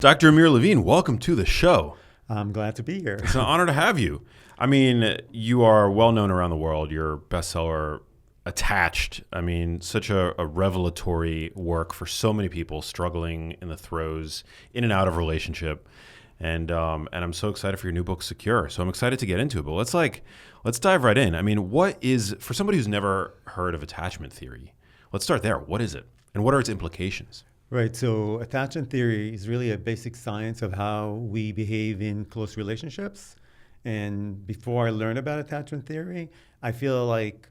Dr. Amir Levine, welcome to the show. I'm glad to be here. It's an honor to have you. I mean, you are well known around the world. Your bestseller, Attached. I mean, such a revelatory work for so many people struggling in the throes, in and out of relationship. And I'm so excited for your new book, Secure. So I'm excited to get into it. But let's dive right in. I mean, what is, for somebody who's never heard of attachment theory, let's start there. What is it? And what are its implications? Right. So attachment theory is really a basic science of how we behave in close relationships. And before I learned about attachment theory, I feel like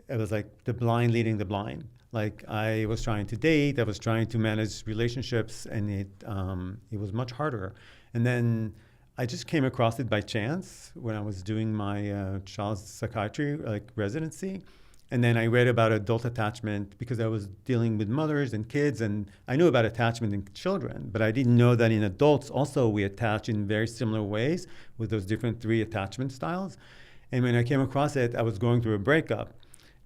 it was like the blind leading the blind. Like I was trying to date, I was trying to manage relationships, and it was much harder. And then I just came across it by chance when I was doing my child psychiatry residency. And then I read about adult attachment because I was dealing with mothers and kids, and I knew about attachment in children, but I didn't know that in adults also we attach in very similar ways with those different 3 attachment styles. And when I came across it, I was going through a breakup,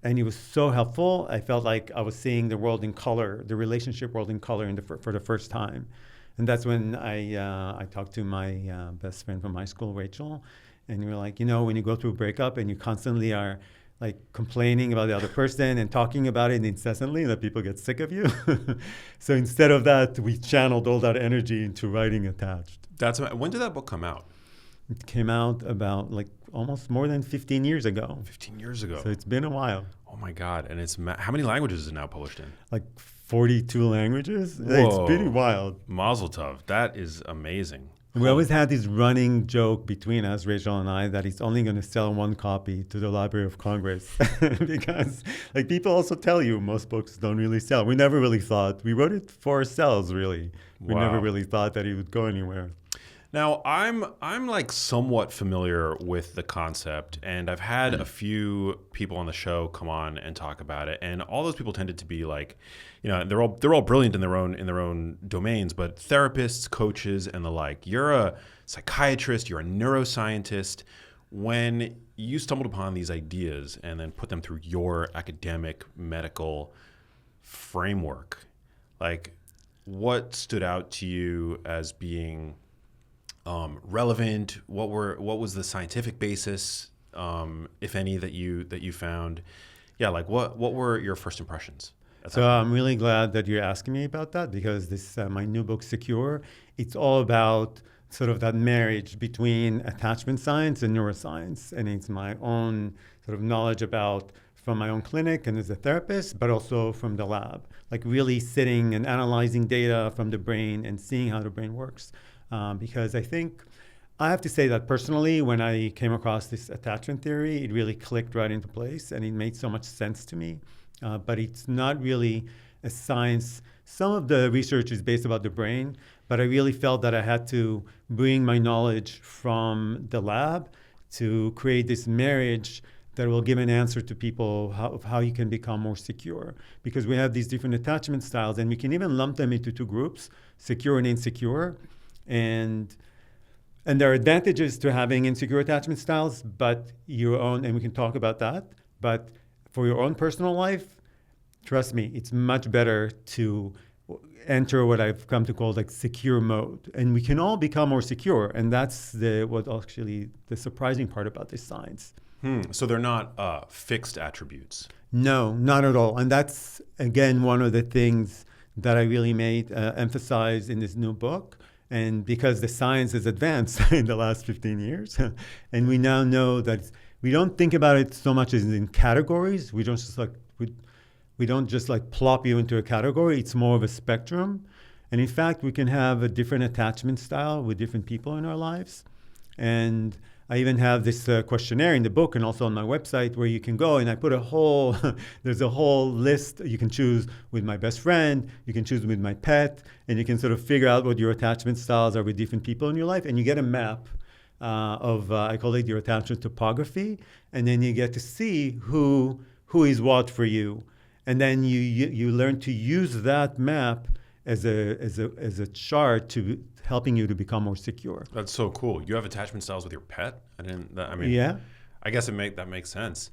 and it was so helpful. I felt like I was seeing the world in color, the relationship world in color for the first time. And that's when I talked to my best friend from high school, Rachel, and we were like, when you go through a breakup and you constantly are like complaining about the other person and talking about it incessantly, that people get sick of you. So instead of that, we channeled all that energy into writing Attached. When did that book come out? It came out about almost more than 15 years ago. 15 years ago. So it's been a while. Oh my God. And how many languages is it now published in? Like 42 languages. Whoa. It's pretty wild. Mazel tov. That is amazing. We always had this running joke between us, Rachel and I, that he's only going to sell 1 copy to the Library of Congress because people also tell you most books don't really sell. We never really thought. We wrote it for ourselves, really. We never really thought that it would go anywhere. Now, I'm somewhat familiar with the concept, and I've had a few people on the show come on and talk about it, and all those people tended to be they're all brilliant in their own domains, but therapists, coaches, and the like. You're a psychiatrist, you're a neuroscientist. When you stumbled upon these ideas and then put them through your academic medical framework, what stood out to you as being relevant? What was the scientific basis, if any, that you found? Yeah, what were your first impressions? So I'm really glad that you're asking me about that, because this my new book, Secure, it's all about sort of that marriage between attachment science and neuroscience, and it's my own sort of knowledge from my own clinic and as a therapist, but also from the lab, really sitting and analyzing data from the brain and seeing how the brain works. Because I think I have to say that personally, when I came across this attachment theory, it really clicked right into place and it made so much sense to me. But it's not really a science. Some of the research is based about the brain, but I really felt that I had to bring my knowledge from the lab to create this marriage that will give an answer to people of how you can become more secure. Because we have these different attachment styles, and we can even lump them into 2 groups, secure and insecure. And there are advantages to having insecure attachment styles, but your own, and we can talk about that, but for your own personal life, trust me, it's much better to enter what I've come to call secure mode. And we can all become more secure, and that's what actually the surprising part about this science. So they're not fixed attributes? No, not at all. And that's, again, one of the things that I really made emphasize in this new book. And because the science has advanced in the last 15 years, and we now know that we don't think about it so much as in categories. We don't just plop you into a category. It's more of a spectrum. And in fact, we can have a different attachment style with different people in our lives. And I even have this questionnaire in the book and also on my website where you can go, and I put there's a whole list. You can choose with my best friend, you can choose with my pet, and you can sort of figure out what your attachment styles are with different people in your life. And you get a map I call it your attachment topography. And then you get to see who is what for you. And then you learn to use that map as a chart to helping you to become more secure. That's so cool. You have attachment styles with your pet? Yeah. I guess that makes sense.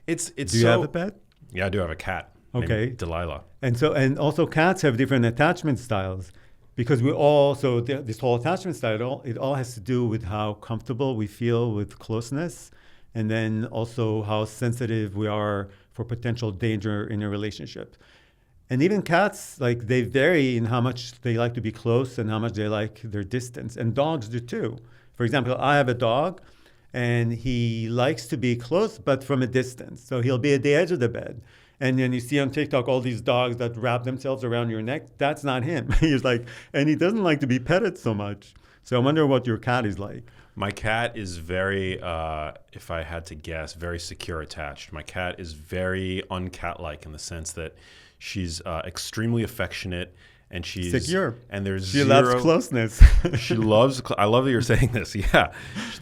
It's Do you have a pet? Yeah, I do have a cat. Okay. Named Delilah. And also cats have different attachment styles. because we all, so this whole attachment style, it all has to do with how comfortable we feel with closeness, and then also how sensitive we are for potential danger in a relationship. And even cats, like they vary in how much they like to be close and how much they like their distance. And dogs do too. For example, I have a dog and he likes to be close, but from a distance. So he'll be at the edge of the bed. And then you see on TikTok all these dogs that wrap themselves around your neck. That's not him. He's like, and he doesn't like to be petted so much. So I wonder what your cat is like. My cat is very, if I had to guess, very secure attached. My cat is very uncat-like in the sense that she's extremely affectionate and she's secure. And there's she loves closeness. She loves. I love that you're saying this. Yeah,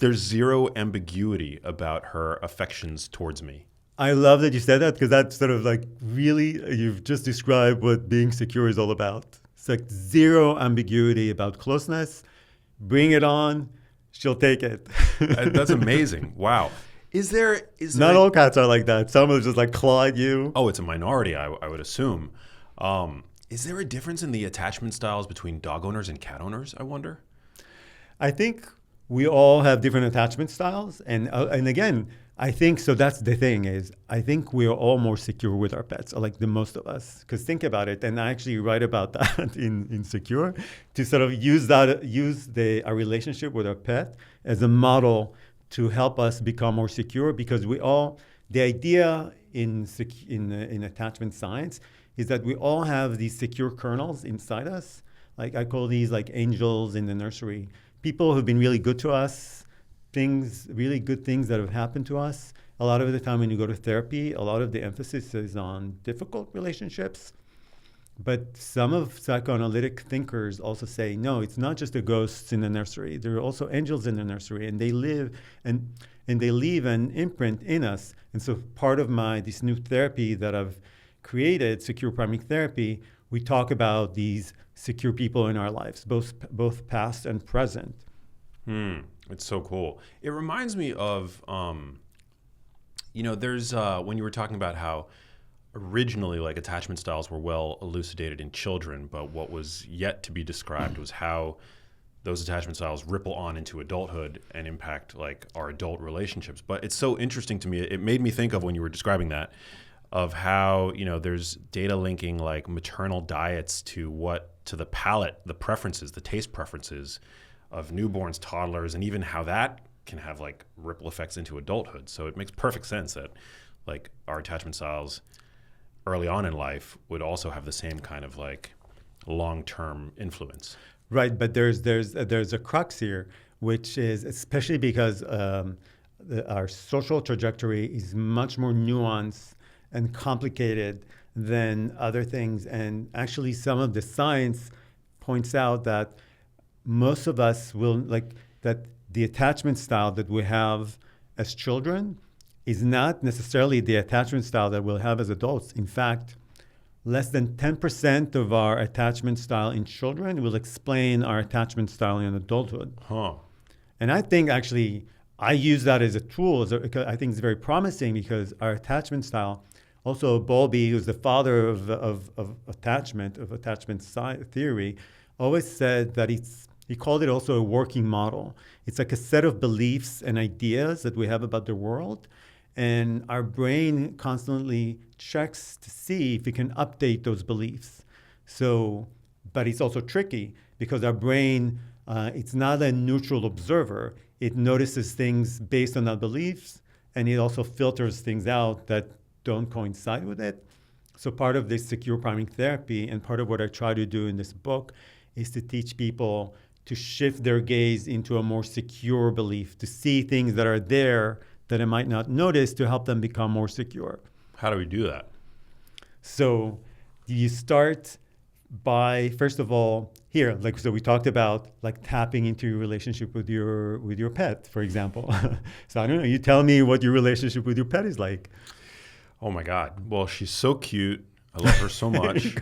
there's zero ambiguity about her affections towards me. I love that you said that because that's sort of like really, you've just described what being secure is all about. It's like zero ambiguity about closeness. Bring it on. She'll take it. That's amazing. Wow. Is there Not all cats are like that. Some will just like claw at you. Oh, it's a minority, I would assume. Is there a difference in the attachment styles between dog owners and cat owners, I wonder? I think we all have different attachment styles. And again, I think, so that's the thing is, I think we are all more secure with our pets, like the most of us. Because think about it, and I actually write about that in Secure, to sort of use our relationship with our pet as a model to help us become more secure, because the idea in attachment science is that we all have these secure kernels inside us. Like I call these like angels in the nursery. People who've been really good to us, really good things that have happened to us. A lot of the time when you go to therapy, a lot of the emphasis is on difficult relationships. But some of psychoanalytic thinkers also say, no, it's not just the ghosts in the nursery. There are also angels in the nursery, and they live and they leave an imprint in us. And so part of this new therapy that I've created, secure priming therapy, we talk about these secure people in our lives, both past and present. It's so cool. It reminds me of, there's when you were talking about how originally like attachment styles were well elucidated in children, but what was yet to be described was how those attachment styles ripple on into adulthood and impact like our adult relationships. But it's so interesting to me. It made me think of when you were describing that, of how, there's data linking like maternal diets to the palate, the preferences, the taste preferences of newborns, toddlers, and even how that can have like ripple effects into adulthood. So it makes perfect sense that like our attachment styles early on in life would also have the same kind of like long-term influence. Right, but there's a crux here, which is especially because our social trajectory is much more nuanced and complicated than other things. And actually some of the science points out that most of us that the attachment style that we have as children is not necessarily the attachment style that we'll have as adults. In fact, less than 10% of our attachment style in children will explain our attachment style in adulthood. And I think actually, I use that as a tool. I think it's very promising because our attachment style, also Bowlby, who's the father of attachment theory, always said that he called it also a working model. It's like a set of beliefs and ideas that we have about the world. And our brain constantly checks to see if it can update those beliefs. But it's also tricky because our brain, it's not a neutral observer. It notices things based on our beliefs, and it also filters things out that don't coincide with it. So part of this secure priming therapy and part of what I try to do in this book is to teach people to shift their gaze into a more secure belief, to see things that are there that I might not notice, to help them become more secure. How do we do that? So you start by, first of all, so we talked about like tapping into your relationship with your pet, for example. So I don't know, you tell me what your relationship with your pet is like. Oh my God. Well, she's so cute. I love her so much.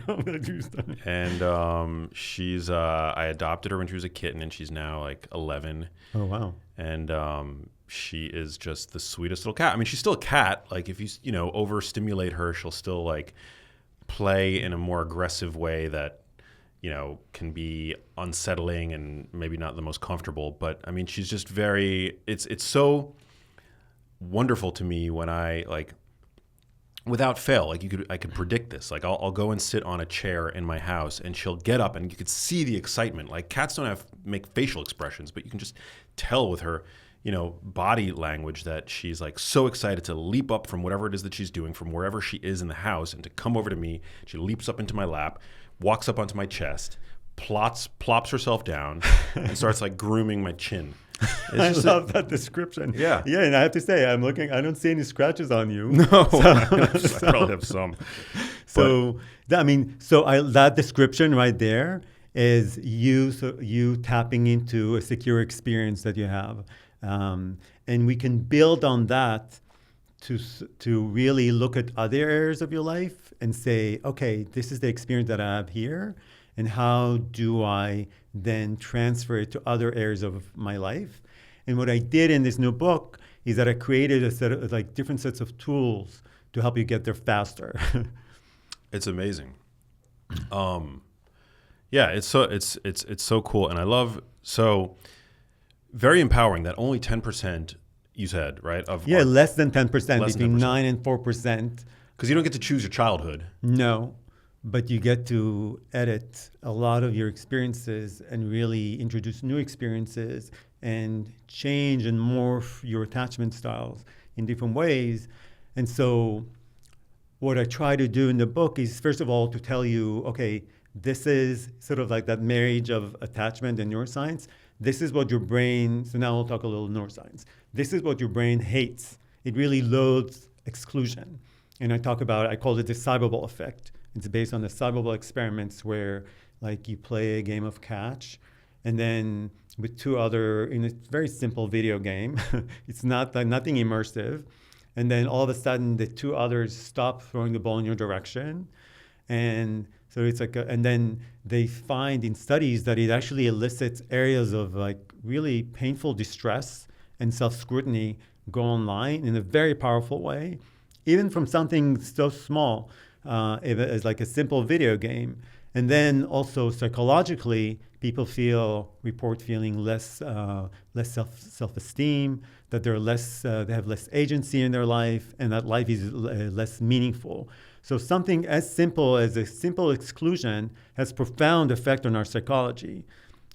And I adopted her when she was a kitten, and she's now like 11. Oh, wow. And she is just the sweetest little cat. I mean, she's still a cat. Like if you overstimulate her, she'll still like play in a more aggressive way that can be unsettling and maybe not the most comfortable. But I mean, she's just very, it's so wonderful to me when I like, without fail, like I could predict this. Like I'll go and sit on a chair in my house and she'll get up and you could see the excitement. Like cats don't make facial expressions, but you can just tell with her, body language that she's like so excited to leap up from whatever it is that she's doing, from wherever she is in the house, and to come over to me. She leaps up into my lap, walks up onto my chest, plops herself down, and starts like grooming my chin. I love that description. Yeah. Yeah, and I have to say, I'm looking, I don't see any scratches on you. No, I probably have some. That description right there is you tapping into a secure experience that you have. And we can build on that to really look at other areas of your life and say, okay, this is the experience that I have here, and how do I then transfer it to other areas of my life? And what I did in this new book is that I created a set of like different sets of tools to help you get there faster. It's amazing. It's so cool, and I love very empowering that only 10% you said, right? Less than 10%, between 9 and 4%. Because you don't get to choose your childhood. No. But you get to edit a lot of your experiences and really introduce new experiences and change and morph your attachment styles in different ways. And so what I try to do in the book is, first of all, to tell you, okay, this is sort of like that marriage of attachment and neuroscience. This is what your brain, so now we'll talk a little neuroscience. This is what your brain hates. It really loathes exclusion. And I called it the cyberball effect. It's based on the cyberball experiments where like you play a game of catch and then with two other, in a very simple video game, it's nothing immersive. And then all of a sudden the two others stop throwing the ball in your direction. And so it's like, and then they find in studies that it actually elicits areas of like really painful distress and self-scrutiny go online in a very powerful way, even from something so small as like a simple video game. And then also psychologically, people report feeling less self-esteem, that they have less agency in their life, and that life is less meaningful. So something as simple as a simple exclusion has profound effect on our psychology.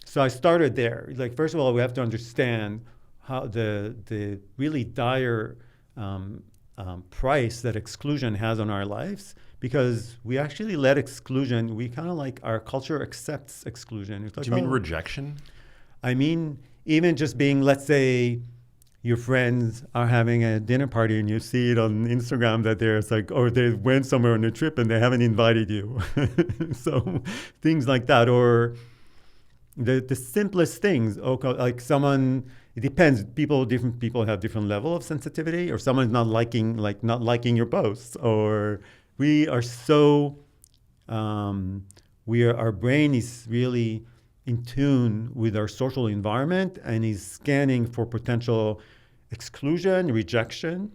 So I started there. Like, first of all, we have to understand how the really dire price that exclusion has on our lives, because we actually let exclusion, we kind of like, our culture accepts exclusion. It's like, do you mean rejection? I mean, even just being, let's say, your friends are having a dinner party and you see it on Instagram that there's like, or they went somewhere on a trip and they haven't invited you. So things like that, or the simplest things, like someone, it depends. Different people have different level of sensitivity, or someone's not liking your posts, or we are so, our brain is really in tune with our social environment and is scanning for potential exclusion, rejection,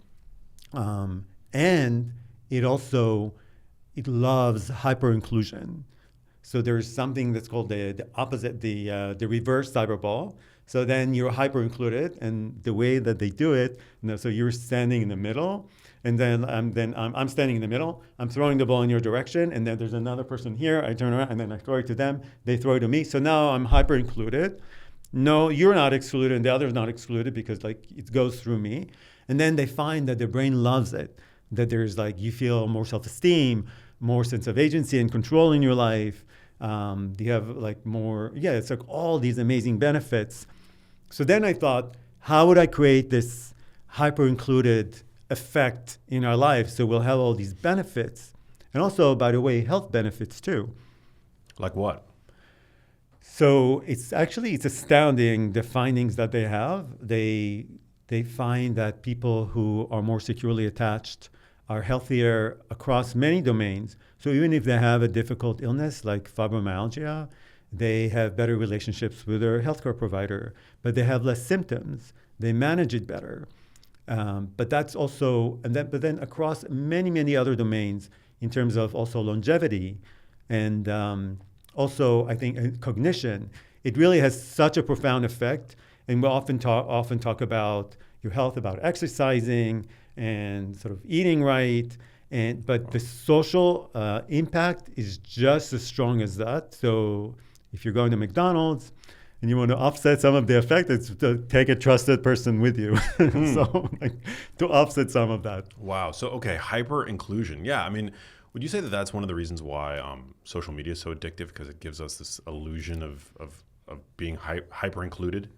and it loves hyper-inclusion. So there's something that's called the opposite, the reverse cyberball. So then you're hyper-included, and the way that they do it, so you're standing in the middle, and then I'm standing in the middle, I'm throwing the ball in your direction, and then there's another person here, I turn around, and then I throw it to them, they throw it to me. So now I'm hyper-included. No, you're not excluded, and the other's not excluded because like it goes through me. And then they find that the brain loves it, that there's like, you feel more self-esteem, more sense of agency and control in your life. You have like more, it's like all these amazing benefits. So then I thought, how would I create this hyper-included effect in our life so we'll have all these benefits? And also, by the way, health benefits too. Like what? So it's astounding, the findings that they have. They find that people who are more securely attached are healthier across many domains. So even if they have a difficult illness like fibromyalgia, they have better relationships with their healthcare provider, but they have less symptoms. They manage it better. But that's also, but then across many, many other domains in terms of also longevity and also, I think, cognition. It really has such a profound effect. And we often talk about your health, about exercising and sort of eating right. But the social impact is just as strong as that. So if you're going to McDonald's and you want to offset some of the effect, it's to take a trusted person with you. So to offset some of that. Wow. So, okay, hyper inclusion. Yeah. I mean, would you say that that's one of the reasons why social media is so addictive, because it gives us this illusion of being hyper included?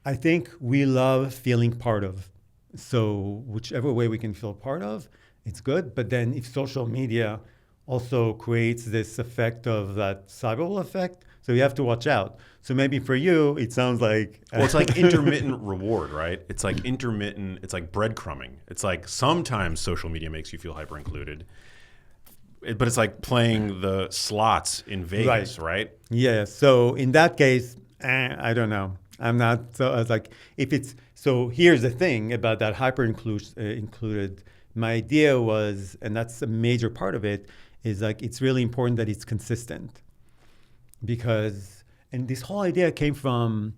I think we love feeling part of. So whichever way we can feel part of, it's good. But then if social media also creates this effect of that cyber effect, so you have to watch out. So maybe for you, it sounds like... Well, it's like intermittent reward, right? It's like intermittent, it's like breadcrumbing. It's like sometimes social media makes you feel hyper included, but it's like playing the slots in Vegas, right? Yeah. So in that case, I don't know. I'm not, so I was like, if it's, so here's the thing about that hyper included. My idea was, and that's a major part of it, is like, it's really important that it's consistent. Because, and this whole idea came from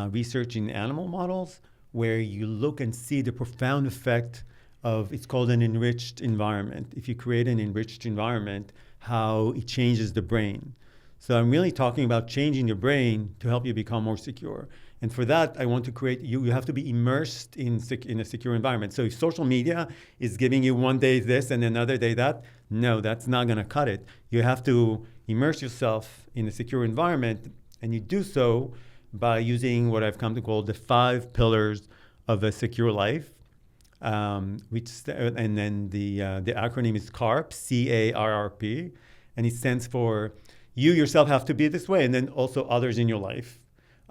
research in animal models, where you look and see the profound effect of, it's called an enriched environment. If you create an enriched environment, how it changes the brain. So I'm really talking about changing your brain to help you become more secure. And for that, I want to create, you have to be immersed in a secure environment. So if social media is giving you one day this and another day that, no, that's not gonna cut it. You have to immerse yourself in a secure environment, and you do so by using what I've come to call the 5 pillars of a secure life. And then the acronym is CARP, C-A-R-R-P, and it stands for you yourself have to be this way, and then also others in your life.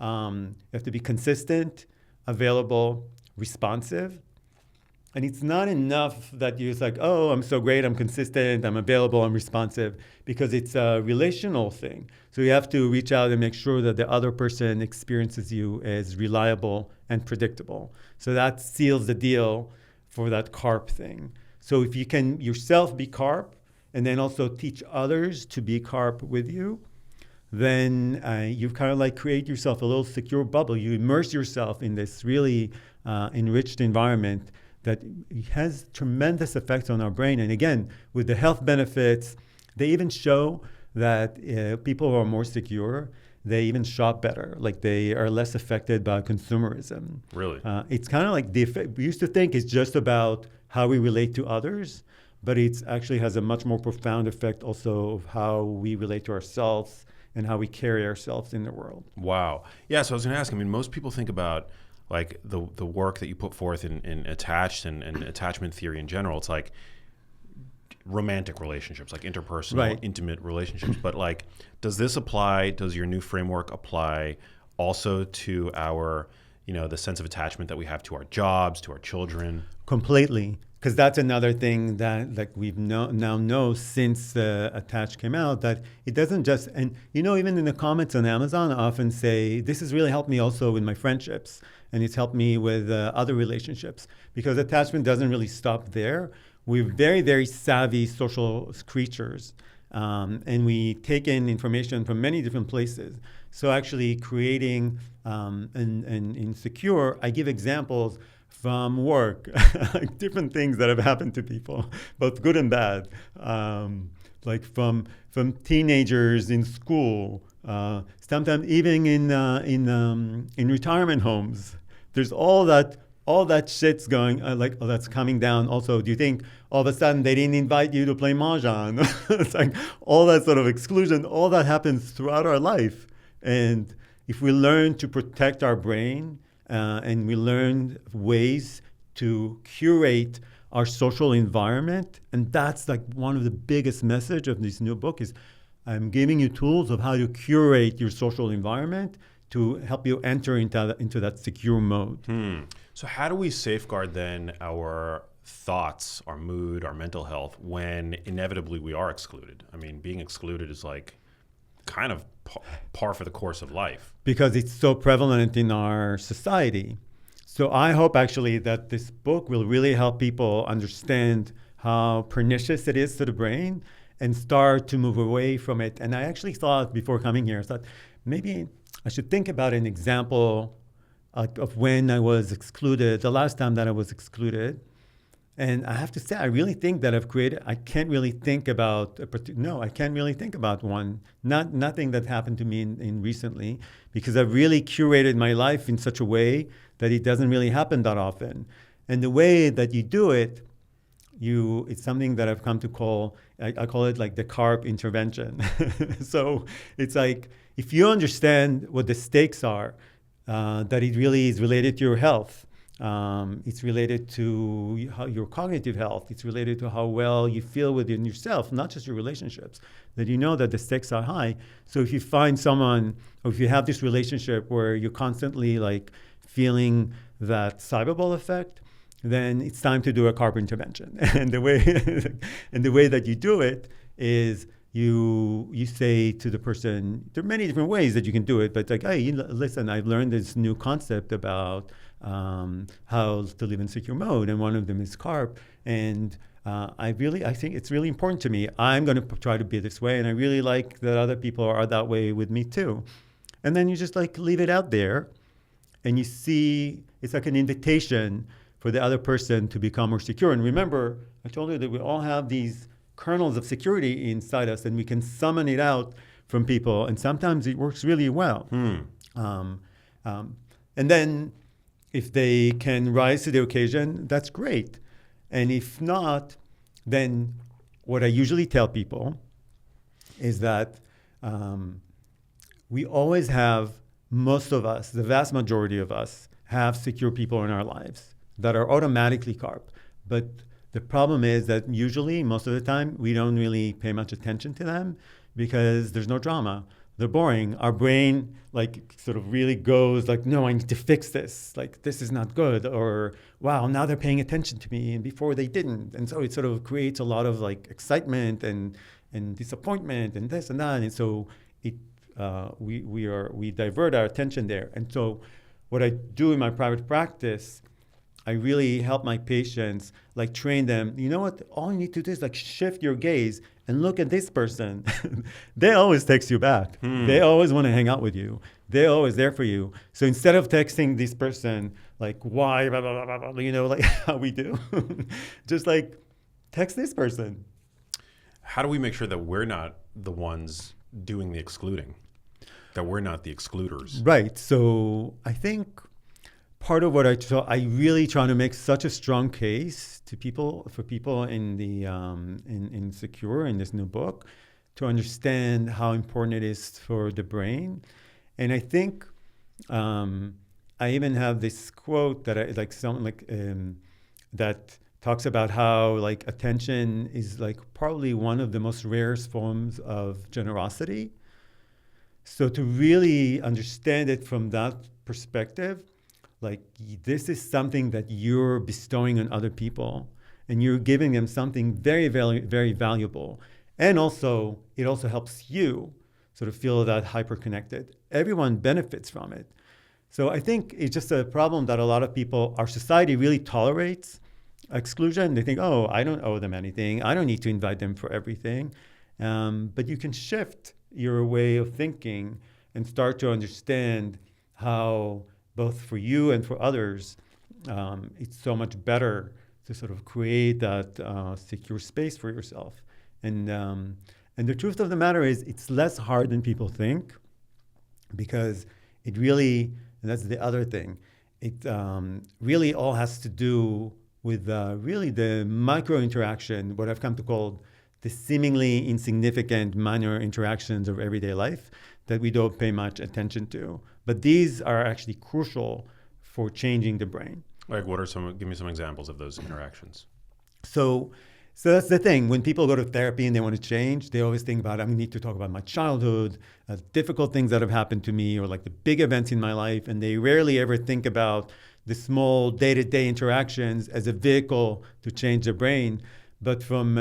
You have to be consistent, available, responsive. And it's not enough that you're just like, oh, I'm so great, I'm consistent, I'm available, I'm responsive, because it's a relational thing. So you have to reach out and make sure that the other person experiences you as reliable and predictable. So that seals the deal for that CARP thing. So if you can yourself be CARP, and then also teach others to be CARP with you, then you kind of like create yourself a little secure bubble. You immerse yourself in this really enriched environment that has tremendous effects on our brain. And again, with the health benefits, they even show that people who are more secure, they even shop better. Like they are less affected by consumerism. Really? It's kind of like we used to think it's just about how we relate to others, but it actually has a much more profound effect also of how we relate to ourselves and how we carry ourselves in the world. Wow. Yeah, so I was going to ask, I mean, most people think about like the work that you put forth in attached and attachment theory in general. It's like romantic relationships, like interpersonal, right, intimate relationships. But like, does this apply, does your new framework apply also to our, the sense of attachment that we have to our jobs, to our children? Completely. Because that's another thing that like we've now know since Attach came out, that it doesn't just, and even in the comments on Amazon, I often say, this has really helped me also with my friendships, and it's helped me with other relationships, because attachment doesn't really stop there. We're very, very savvy social creatures, and we take in information from many different places. So actually creating an insecure, I give examples from work, like different things that have happened to people, both good and bad, like from teenagers in school, sometimes even in retirement homes. There's all that shit's going, that's coming down. Also, do you think all of a sudden they didn't invite you to play mahjong? It's like all that sort of exclusion, all that happens throughout our life. And if we learn to protect our brain, and we learn ways to curate our social environment. And that's like one of the biggest message of this new book is I'm giving you tools of how to curate your social environment to help you enter into that secure mode. So how do we safeguard then our thoughts, our mood, our mental health when inevitably we are excluded? I mean, being excluded is like kind of par for the course of life. Because it's so prevalent in our society. So I hope actually that this book will really help people understand how pernicious it is to the brain, and start to move away from it. And I actually thought before coming here, I thought maybe I should think about an example of when I was excluded, the last time that I was excluded. And I have to say, I really think that I can't really think about, I can't really think about one, nothing that happened to me in recently, because I've really curated my life in such a way that it doesn't really happen that often. And the way that you do it, it's something that I've come to call, I call it like the CARP intervention. So it's like, if you understand what the stakes are, that it really is related to your health, it's related to your cognitive health. It's related to how well you feel within yourself, not just your relationships, that you know that the stakes are high. So if you find someone, or if you have this relationship where you're constantly like feeling that cyberball effect, then it's time to do a CARP intervention. And the way that you do it is you say to the person, there are many different ways that you can do it, but like, hey, listen, I've learned this new concept about how to live in secure mode, and one of them is CARP, and I think it's really important to me. I'm going to try to be this way, and I really like that other people are that way with me too. And then you just like leave it out there, and you see it's like an invitation for the other person to become more secure. And remember, I told you that we all have these kernels of security inside us, and we can summon it out from people, and sometimes it works really well. And then if they can rise to the occasion, that's great. And if not, then what I usually tell people is that we always have, most of us, the vast majority of us, have secure people in our lives that are automatically CARP. But the problem is that usually, most of the time, we don't really pay much attention to them because there's no drama. They're boring. Our brain like sort of really goes like, no, I need to fix this. Like, this is not good. Or, wow, now they're paying attention to me and before they didn't. And so it sort of creates a lot of like excitement and disappointment and this and that. And so we divert our attention there. And so what I do in my private practice, I really help my patients, like train them. You know what? All you need to do is like shift your gaze and look at this person. They always text you back. They always want to hang out with you. They're always there for you. So instead of texting this person, like, why, blah, blah, blah, blah, you know, like how we do, just like text this person. How do we make sure that we're not the ones doing the excluding, that we're not the excluders? Right. So I think part of what I really try to make such a strong case to people, for people in the in Secure, in this new book, to understand how important it is for the brain. And I think I even have this quote that I like, something like that talks about how like attention is like probably one of the most rarest forms of generosity. So to really understand it from that perspective, like this is something that you're bestowing on other people, and you're giving them something very, very, very valuable. And also, it also helps you sort of feel that hyper-connected. Everyone benefits from it. So I think it's just a problem that a lot of people, our society really tolerates exclusion. They think, oh, I don't owe them anything. I don't need to invite them for everything. But you can shift your way of thinking and start to understand how both for you and for others, it's so much better to sort of create that secure space for yourself. And the truth of the matter is, it's less hard than people think, because it really, and that's the other thing, it really all has to do with really the micro interaction, what I've come to call the seemingly insignificant minor interactions of everyday life that we don't pay much attention to. But these are actually crucial for changing the brain. Like what are give me some examples of those interactions. So that's the thing. When people go to therapy and they want to change, they always think about, I need to talk about my childhood, difficult things that have happened to me, or like the big events in my life. And they rarely ever think about the small day-to-day interactions as a vehicle to change the brain. But from,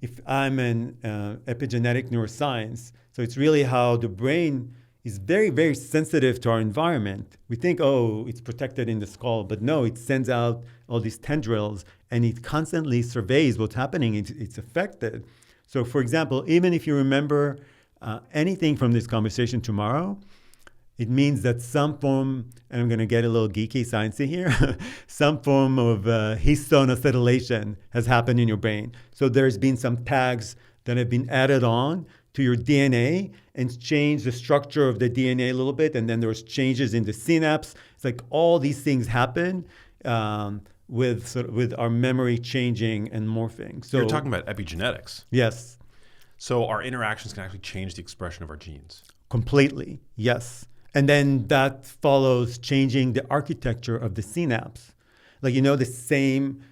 if I'm an epigenetic neuroscience, so it's really how the brain is very, very sensitive to our environment. We think, oh, it's protected in the skull, but no, it sends out all these tendrils and it constantly surveys what's happening. It's affected. So, for example, even if you remember anything from this conversation tomorrow, it means that some form, and I'm going to get a little geeky sciencey here, some form of histone acetylation has happened in your brain. So there's been some tags that have been added on to your DNA and changed the structure of the DNA a little bit. And then there's changes in the synapse. It's like all these things happen with our memory changing and morphing. So you're talking about epigenetics. Yes. So our interactions can actually change the expression of our genes. Completely, yes. And then that follows changing the architecture of the synapse. Like, the same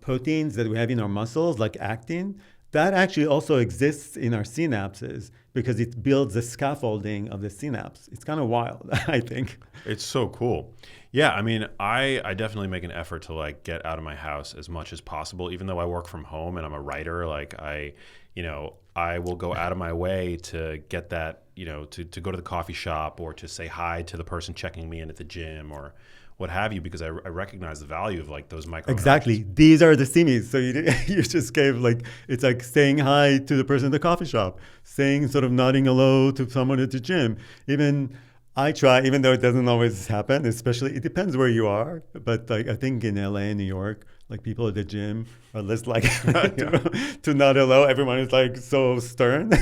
proteins that we have in our muscles, like actin, that actually also exists in our synapses because it builds the scaffolding of the synapse. It's kind of wild, I think. It's so cool. Yeah, I mean, I definitely make an effort to like get out of my house as much as possible, even though I work from home and I'm a writer. Like I will go out of my way to get that, to go to the coffee shop or to say hi to the person checking me in at the gym or what have you, because I recognize the value of like those micro. Exactly. These are the simis. So you just gave it's like saying hi to the person at the coffee shop, sort of nodding hello to someone at the gym. Even I try, even though it doesn't always happen, especially, it depends where you are. But I think in LA and New York, like people at the gym are less likely to nod hello. Everyone is like so stern,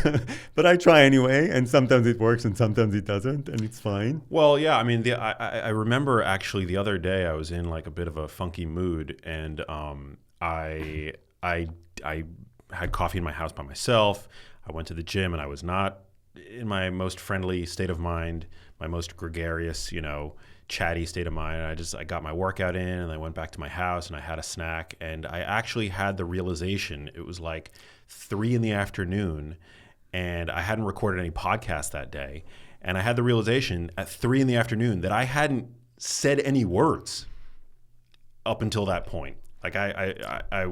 but I try anyway. And sometimes it works and sometimes it doesn't, and it's fine. Well, yeah. I mean, I remember actually the other day I was in like a bit of a funky mood, and I had coffee in my house by myself. I went to the gym and I was not in my most friendly state of mind, my most gregarious, chatty state of mind. I got my workout in and I went back to my house and I had a snack, and I actually had the realization, it was like 3 p.m. and I hadn't recorded any podcast that day. And I had the realization at 3 p.m. that I hadn't said any words up until that point. Like I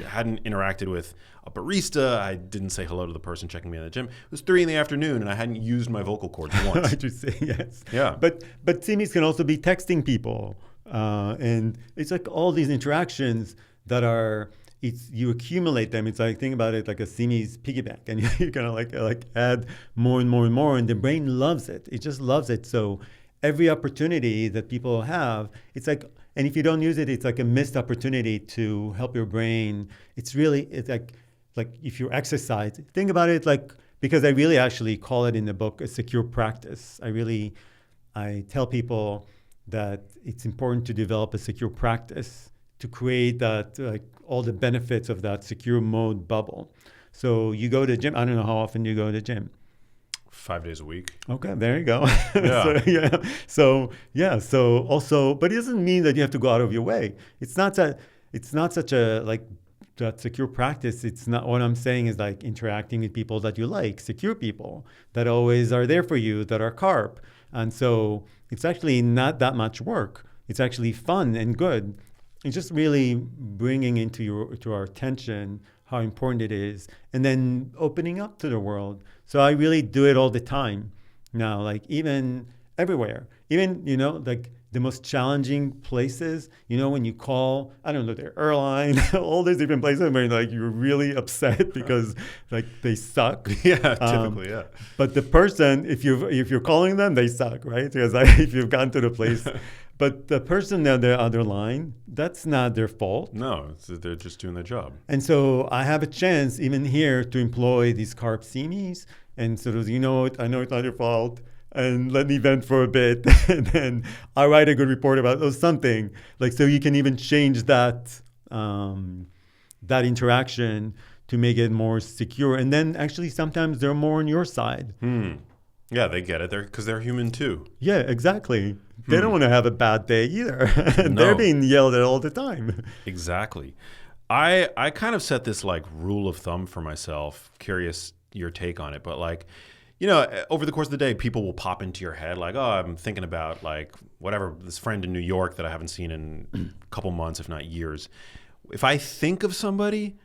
hadn't interacted with a barista. I didn't say hello to the person checking me in the gym. It was 3 p.m. and I hadn't used my vocal cords once. I just say yes. Yeah. But simis can also be texting people, and it's like all these interactions that are. You accumulate them. It's like, think about it like a simis piggy bank, and you kind of like add more and more and more, and the brain loves it. It just loves it. So every opportunity that people have, it's like. And if you don't use it, it's like a missed opportunity to help your brain. It's like if you exercise, think about it because I really actually call it in the book a secure practice. I tell people that it's important to develop a secure practice to create that, all the benefits of that secure mode bubble. So you go to the gym. I don't know how often you go to the gym. 5 days a week. Okay, there you go. Yeah. So also, but it doesn't mean that you have to go out of your way. It's not such a that secure practice. It's not, what I'm saying is like interacting with people that you like, secure people that always are there for you, that are carp. And so it's actually not that much work. It's actually fun and good. It's just really bringing to our attention how important it is, and then opening up to the world. So I really do it all the time now, even everywhere, even, the most challenging places, when you call, I don't know, the airline, all these different places where you're really upset because they suck. Yeah, typically, yeah. But the person, if you're calling them, they suck, right? Because if you've gone to the place, but the person on the other line, that's not their fault. No, they're just doing their job. And so I have a chance even here to employ these carp simis and sort of, I know it's not your fault, and let me vent for a bit, and then I write a good report about something. So you can even change that interaction to make it more secure. And then actually sometimes they're more on your side. Yeah, they get it. Because they're human too. Yeah, exactly. They don't want to have a bad day either. No. They're being yelled at all the time. Exactly. I kind of set this rule of thumb for myself. Curious your take on it, but over the course of the day, people will pop into your head I'm thinking about whatever, this friend in New York that I haven't seen in a couple months, if not years. If I think of somebody,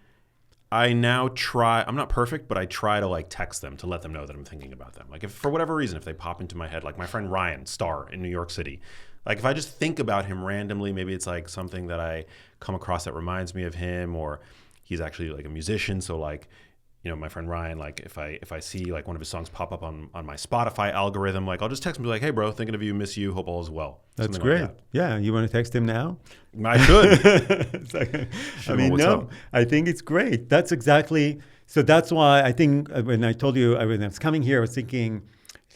I now try, I'm not perfect, but I try to text them to let them know that I'm thinking about them. If for whatever reason, if they pop into my head, my friend Ryan Starr in New York City, if I just think about him randomly, maybe it's something that I come across that reminds me of him, or he's actually a musician. So my friend Ryan, like if I see like one of his songs pop up on my Spotify algorithm, like I'll just text him and be like, hey bro, thinking of you, miss you, hope all is well. That's Something great. like Yeah, you want to text him now? I should. It's like, I mean, no, I think it's great. That's exactly, so that's why I think when I told you, when I was coming here, I was thinking,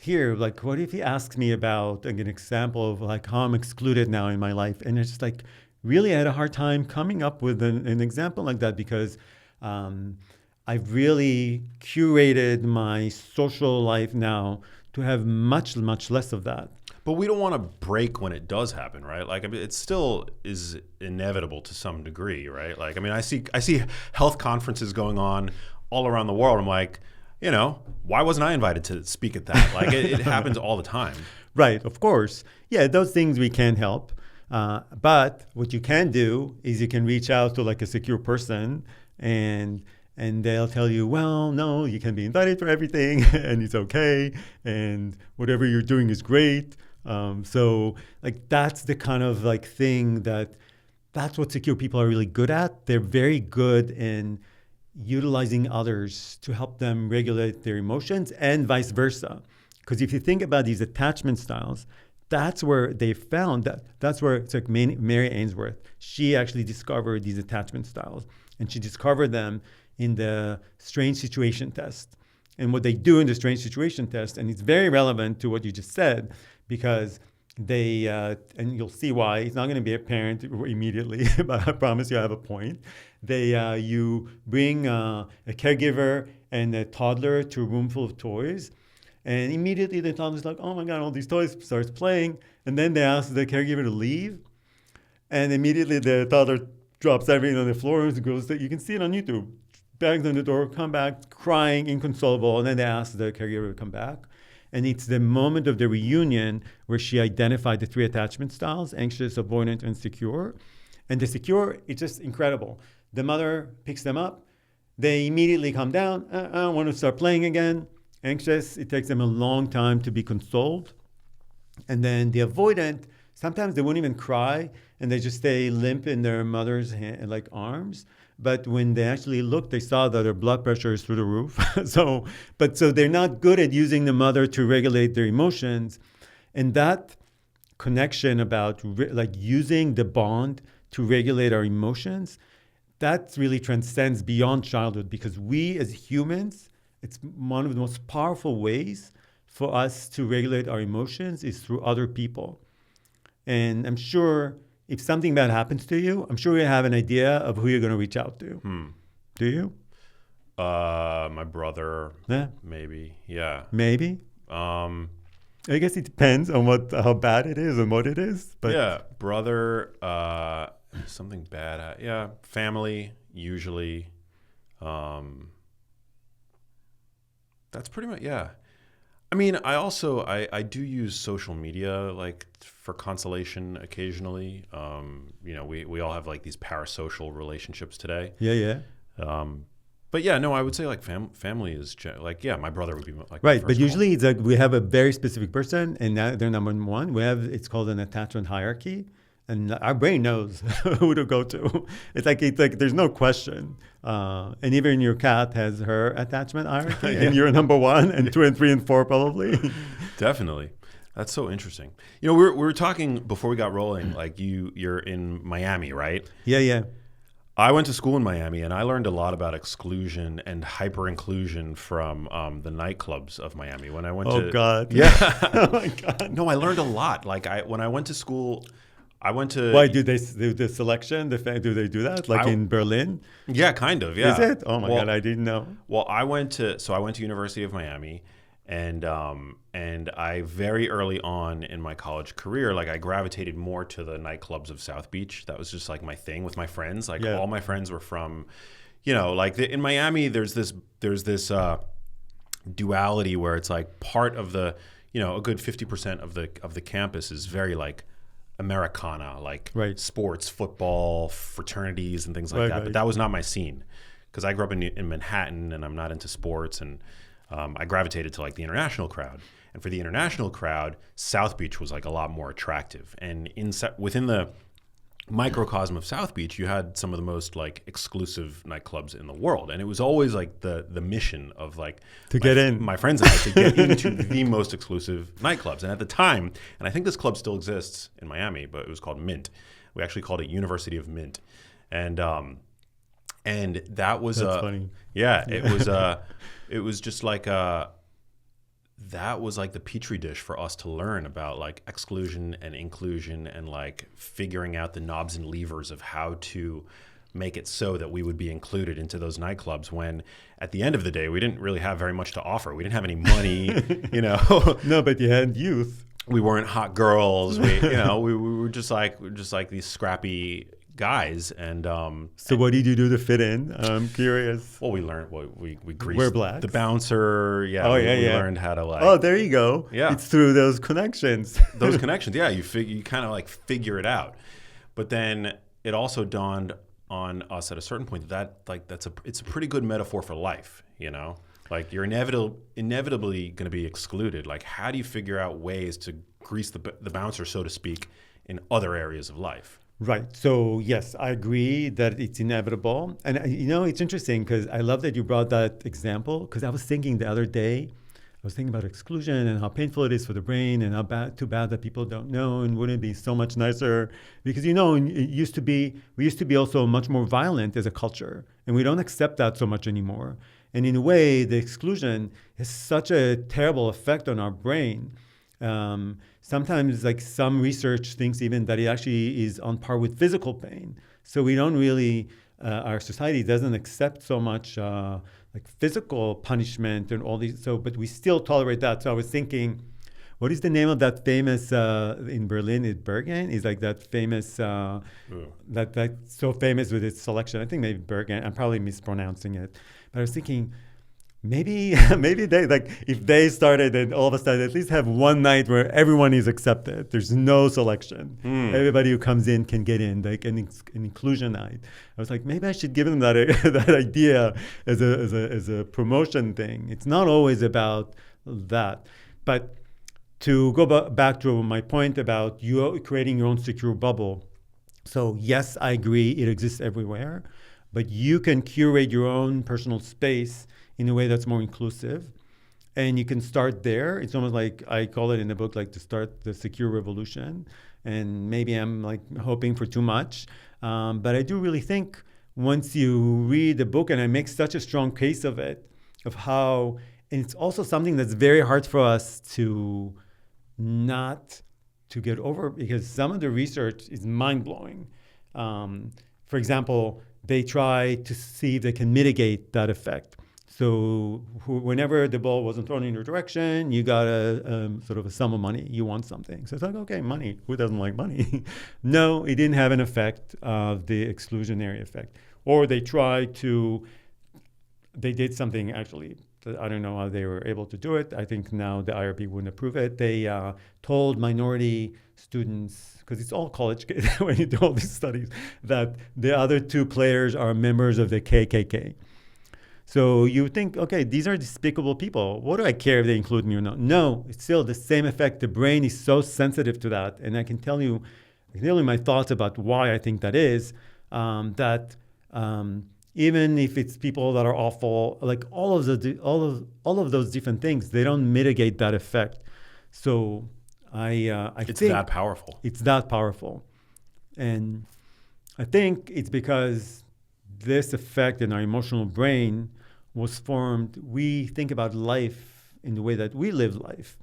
here, like, what if he asks me about like, an example of like how I'm excluded now in my life? And it's just like, really, I had a hard time coming up with an example like that because I've really curated my social life now to have much, much less of that. But we don't want to break when it does happen, right? Like, I mean, it still is inevitable to some degree, right? Like, I mean, I see health conferences going on all around the world. I'm like, why wasn't I invited to speak at that? Like, it happens all the time. Right, of course. Yeah, those things we can't help. But what you can do is you can reach out to like a secure person and they'll tell you, well, no, you can be invited for everything and it's okay. And whatever you're doing is great. So like that's the kind of like thing that's what secure people are really good at. They're very good in utilizing others to help them regulate their emotions and vice versa. Because if you think about these attachment styles, that's where they found that's where it's like Mary Ainsworth. She actually discovered these attachment styles and she discovered them in the strange situation test. And what they do in the strange situation test, and it's very relevant to what you just said, because they, and you'll see why, it's not going to be apparent immediately, but I promise you I have a point. You bring a caregiver and a toddler to a room full of toys, and immediately the toddler's like, oh my God, all these toys, starts playing. And then they ask the caregiver to leave. And immediately the toddler drops everything on the floor and goes, you can see it on YouTube. Bangs on the door, come back, crying, inconsolable. And then they ask the caregiver to come back. And it's the moment of the reunion where she identified the 3 attachment styles, anxious, avoidant, and secure. And the secure, it's just incredible. The mother picks them up. They immediately come down. I want to start playing again. Anxious, it takes them a long time to be consoled. And then the avoidant, sometimes they won't even cry and they just stay limp in their mother's arms. But when they actually looked, they saw that their blood pressure is through the roof. So they're not good at using the mother to regulate their emotions. And that connection about using the bond to regulate our emotions, that really transcends beyond childhood because we as humans, it's one of the most powerful ways for us to regulate our emotions is through other people. And I'm sure if something bad happens to you, I'm sure you have an idea of who you're going to reach out to. Do you? My brother. Yeah. Maybe. Yeah. Maybe? I guess it depends on how bad it is and what it is. But yeah. Brother, something bad. Yeah. Family, usually. That's pretty much, yeah. I mean, I do use social media like for consolation occasionally. We all have like these parasocial relationships today. Yeah. But yeah, no, I would say like family is like, yeah, my brother would be like right. But usually it's like we have a very specific person and they're number one. It's called an attachment hierarchy. And our brain knows who to go to. It's like there's no question. And even your cat has her attachment hierarchy, yeah. And you're number 1 and 2 and 3 and 4 probably. Definitely, that's so interesting. We were talking before we got rolling. Like you're in Miami, right? Yeah. I went to school in Miami, and I learned a lot about exclusion and hyper-inclusion from the nightclubs of Miami. When I went Oh, God. Yeah. Oh, my God. No, I learned a lot. Like when I went to school, I went to... Why, do they do the selection? Do they do that? Like in Berlin? Yeah, kind of, yeah. Is it? Oh, my God, I didn't know. Well, I went to University of Miami, and I very early on in my college career, like I gravitated more to the nightclubs of South Beach. That was just like my thing with my friends. Like all my friends were from, in Miami, there's this duality where it's like part of the, a good 50% of the campus is very like Americana, like sports, football, fraternities, and things like that. Right. But that was not my scene because I grew up in Manhattan, and I'm not into sports, and I gravitated to like the international crowd. And for the international crowd, South Beach was like a lot more attractive. And within the microcosm of South Beach, you had some of the most like exclusive nightclubs in the world, and it was always like the mission of like get in, my friends and I to get into the most exclusive nightclubs. And at the time, and I think this club still exists in Miami, but it was called Mint. We actually called it University of Mint, and that was funny. Yeah, it was just like that was like the petri dish for us to learn about like exclusion and inclusion and like figuring out the knobs and levers of how to make it so that we would be included into those nightclubs when at the end of the day, we didn't really have very much to offer. We didn't have any money, you know. No, but you had youth. We weren't hot girls. We were just like these scrappy guys. And so what did you do to fit in? I'm curious. Well, we learned. We greased We're blacks. the bouncer. Yeah. Oh, we yeah. learned how to like. Oh, there you go. Yeah. It's through those connections. Those connections. Yeah. You kind of like figure it out, but then it also dawned on us at a certain point that like it's a pretty good metaphor for life. You know, like you're inevitably going to be excluded. Like, how do you figure out ways to grease the bouncer, so to speak, in other areas of life? Right. So, yes, I agree that it's inevitable. And, it's interesting because I love that you brought that example because I was thinking the other day, I was thinking about exclusion and how painful it is for the brain and how too bad that people don't know and wouldn't it be so much nicer because, we used to be also much more violent as a culture and we don't accept that so much anymore. And in a way, the exclusion has such a terrible effect on our brain. Sometimes like some research thinks even that it actually is on par with physical pain. So we don't really, our society doesn't accept so much like physical punishment and all these, but we still tolerate that. So I was thinking, what is the name of that famous, in Berlin, is Bergen? Is like that famous, that's so famous with its selection. I think maybe Bergen, I'm probably mispronouncing it. But I was thinking, maybe they like if they started and all of a sudden at least have one night where everyone is accepted. There's no selection. Everybody who comes in can get in, like an inclusion night. I was like, maybe I should give them that that idea as a promotion thing. It's not always about that, but to go back to my point about you creating your own secure bubble. So yes, I agree, it exists everywhere, but you can curate your own personal space in a way that's more inclusive. And you can start there. It's almost like, I call it in the book, like to start the secure revolution. And maybe I'm like hoping for too much. But I do really think once you read the book, and I make such a strong case of it, of how, and it's also something that's very hard for us to not to get over because some of the research is mind-blowing. For example, they try to see if they can mitigate that effect. So whenever the ball wasn't thrown in your direction, you got a sort of a sum of money. You want something. So it's like, okay, money. Who doesn't like money? No, it didn't have an effect of the exclusionary effect. Or they did something actually. I don't know how they were able to do it. I think now the IRB wouldn't approve it. They told minority students, because it's all college kids when you do all these studies, that the other two players are members of the KKK. So you think, okay, these are despicable people. What do I care if they include me or not? No, it's still the same effect. The brain is so sensitive to that. And I can tell you my thoughts about why I think that is, even if it's people that are awful, like all of those different things, they don't mitigate that effect. So I it's think that powerful. It's that powerful. And I think it's because this effect in our emotional brain was formed. We think about life in the way that we live life.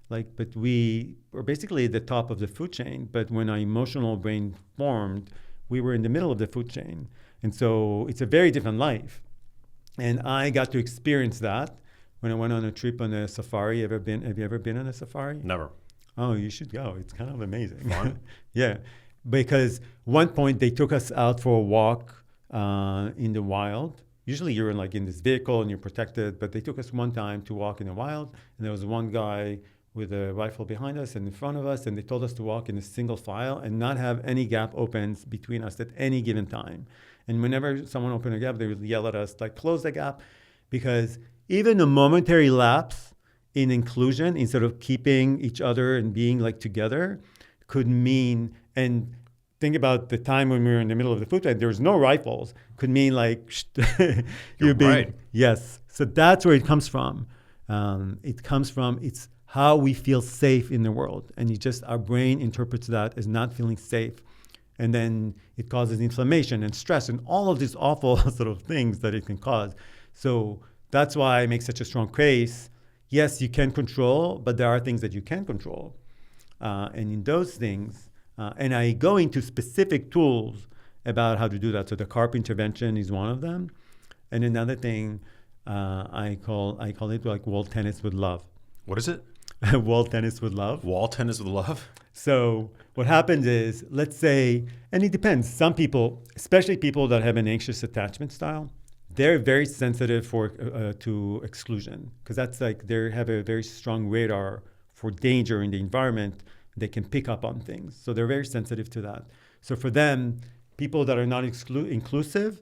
But we were basically at the top of the food chain. But when our emotional brain formed, we were in the middle of the food chain. And so it's a very different life. And I got to experience that when I went on a trip on a safari. Have you ever been on a safari? Never. Oh, you should go. It's kind of amazing. Fun? Yeah. Because one point they took us out for a walk in the wild. Usually you're in this vehicle and you're protected, but they took us one time to walk in the wild. And there was one guy with a rifle behind us and in front of us. And they told us to walk in a single file and not have any gap opens between us at any given time. And whenever someone opened a gap, they would yell at us, close the gap. Because even a momentary lapse in inclusion, instead of keeping each other and being together, could mean, and think about the time when we were in the middle of the food fight, there was no rifles. Could mean like You're right. Yes. So that's where it comes from. It's how we feel safe in the world. And our brain interprets that as not feeling safe. And then it causes inflammation and stress and all of these awful sort of things that it can cause. So that's why I make such a strong case. Yes, you can control, but there are things that you can control. And in those things, and I go into specific tools about how to do that. So the CARP intervention is one of them. And another thing, I call it like wall tennis with love. What is it? Wall tennis with love. Wall tennis with love? So what happens is, let's say, and it depends. Some people, especially people that have an anxious attachment style, they're very sensitive to exclusion, because that's like they have a very strong radar for danger in the environment. They can pick up on things. So they're very sensitive to that. So for them, people that are not inclusive,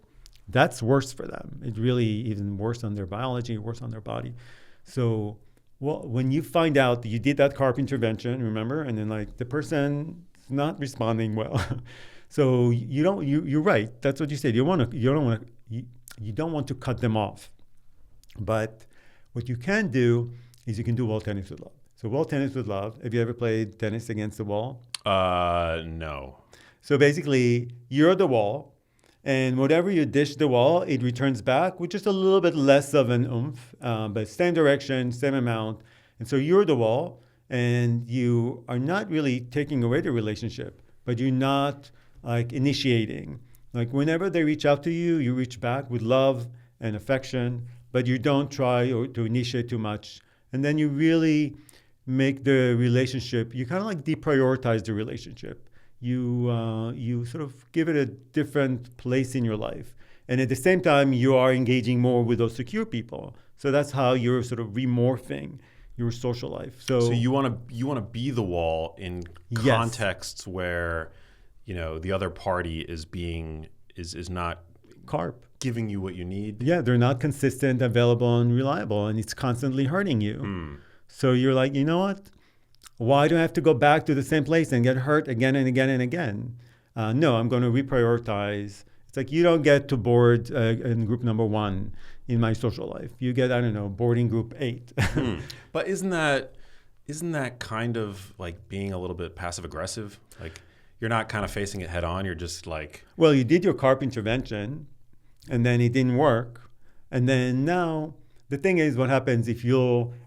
that's worse for them. It's really even worse on their biology, worse on their body. So when you find out that you did that CARP intervention, remember, and then like the person is not responding well, so you're right. That's what you said. You don't want to cut them off. But what you can do is you can do wall tennis with love. So wall tennis with love. Have you ever played tennis against the wall? No. So basically, you're the wall. And whatever you dish the wall, it returns back with just a little bit less of an oomph, but same direction, same amount. And so you're the wall, and you are not really taking away the relationship, but you're not like initiating. Like whenever they reach out to you, you reach back with love and affection, but you don't try to initiate too much. And then you really make the relationship, you kind of like deprioritize the relationship. You sort of give it a different place in your life. And at the same time, you are engaging more with those secure people. So that's how you're sort of remorphing your social life. So you want to be the wall in contexts where, the other party is not CARP giving you what you need. Yeah, they're not consistent, available, and reliable, and it's constantly hurting you. So you're like, you know what? Why do I have to go back to the same place and get hurt again and again and again? No, I'm going to reprioritize. It's like you don't get to board in group number 1 in my social life. You get, boarding group 8. But isn't that kind of like being a little bit passive aggressive? Like you're not kind of facing it head on. You're just like... Well, you did your CARP intervention and then it didn't work. And then now... The thing is, what happens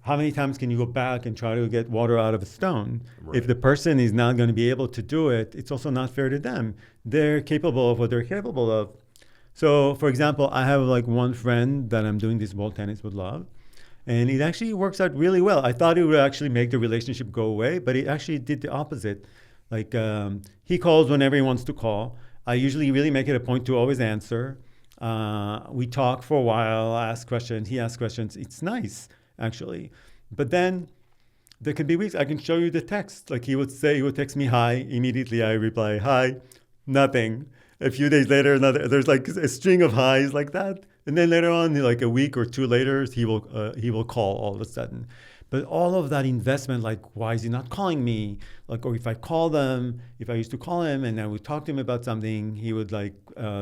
how many times can you go back and try to get water out of a stone? Right. If the person is not going to be able to do it, it's also not fair to them. They're capable of what they're capable of. So, for example, I have like one friend that I'm doing this wall tennis with love, and it actually works out really well. I thought it would actually make the relationship go away, but it actually did the opposite. Like he calls whenever he wants to call. I usually really make it a point to always answer. We talk for a while, I ask questions, he asks questions. It's nice, actually. But then there can be weeks, I can show you the text. Like he would text me hi, immediately I reply, hi, nothing. A few days later, there's like a string of highs like that. And then later on, like a week or two later, he will call all of a sudden. But all of that investment, like, why is he not calling me? Like, or if I used to call him and I would talk to him about something, he would like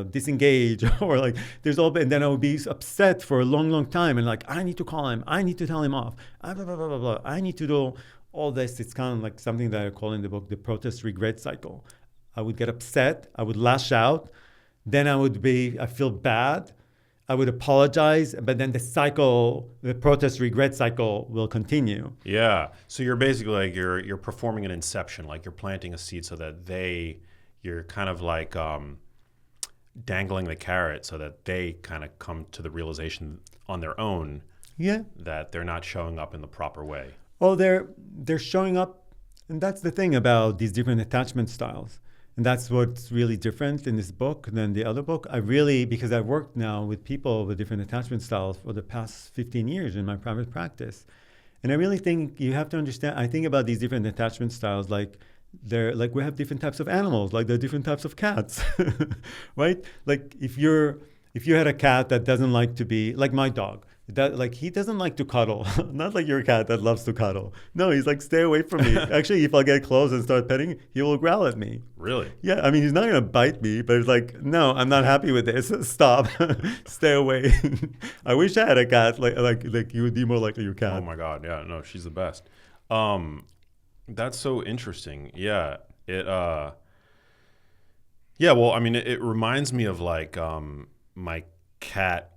disengage or like and then I would be upset for a long, long time. And like, I need to call him. I need to tell him off. Blah, blah, blah, blah, blah. I need to do all this. It's kind of like something that I call in the book, the protest regret cycle. I would get upset. I would lash out. Then I feel bad. I would apologize, but then the protest regret cycle will continue. Yeah. So you're basically like you're performing an inception, like you're planting a seed so that you're kind of like dangling the carrot so that they kind of come to the realization on their own that they're not showing up in the proper way. Well, they're showing up, and that's the thing about these different attachment styles. And that's what's really different in this book than the other book. Because I've worked now with people with different attachment styles for the past 15 years in my private practice. And I really think you have to understand, I think about these different attachment styles like we have different types of animals, like there are different types of cats, right? Like if you had a cat that doesn't like to be, like my dog, that like he doesn't like to cuddle. Not like your cat that loves to cuddle. No, he's like, stay away from me. Actually, if I get close and start petting, he will growl at me. Really? Yeah, I mean, he's not gonna bite me, but it's like, no, I'm not happy with this. Stop, stay away. I wish I had a cat like you would be more like your cat. Oh my God, yeah, no, she's the best. That's so interesting. Yeah, yeah. Well, I mean, it reminds me of like my cat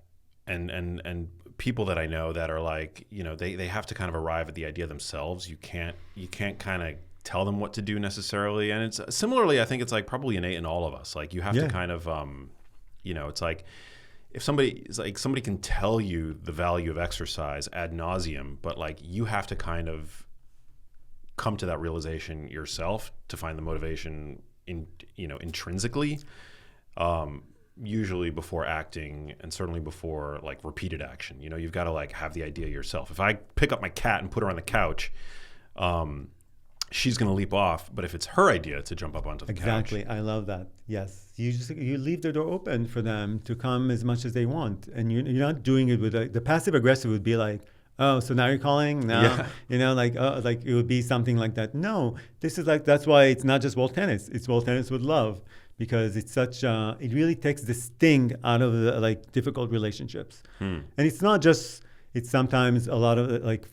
and people that I know that are like, you know, they have to kind of arrive at the idea themselves. You can't kind of tell them what to do necessarily. And it's similarly, I think it's like probably innate in all of us. Like you have to kind of, you know, it's like if somebody can tell you the value of exercise ad nauseum, but like you have to kind of come to that realization yourself to find the motivation intrinsically. Usually before acting, and certainly before like repeated action. You know, you've got to like have the idea yourself. If I pick up my cat and put her on the couch, she's going to leap off. But if it's her idea to jump up onto the couch. Exactly. I love that. Yes. You leave the door open for them to come as much as they want. And you're not doing it with the passive aggressive would be like, oh, so now you're calling? No. Yeah. You know, like it would be something like that. No, this is like, that's why it's not just wall tennis. It's wall tennis with love. Because it's such, it really takes the sting out of the like difficult relationships. And it's not just, it's sometimes a lot of like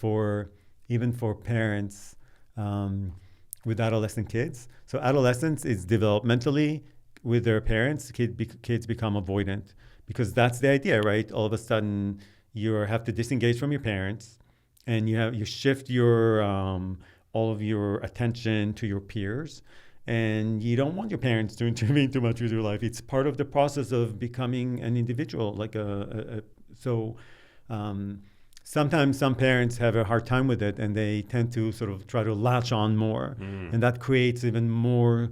even for parents with adolescent kids. So adolescence is developmentally with their parents, kids become avoidant because that's the idea, right? All of a sudden you have to disengage from your parents and you shift your, all of your attention to your peers. And you don't want your parents to intervene too much with your life. It's part of the process of becoming an individual. Sometimes some parents have a hard time with it, and they tend to sort of try to latch on more, and that creates even more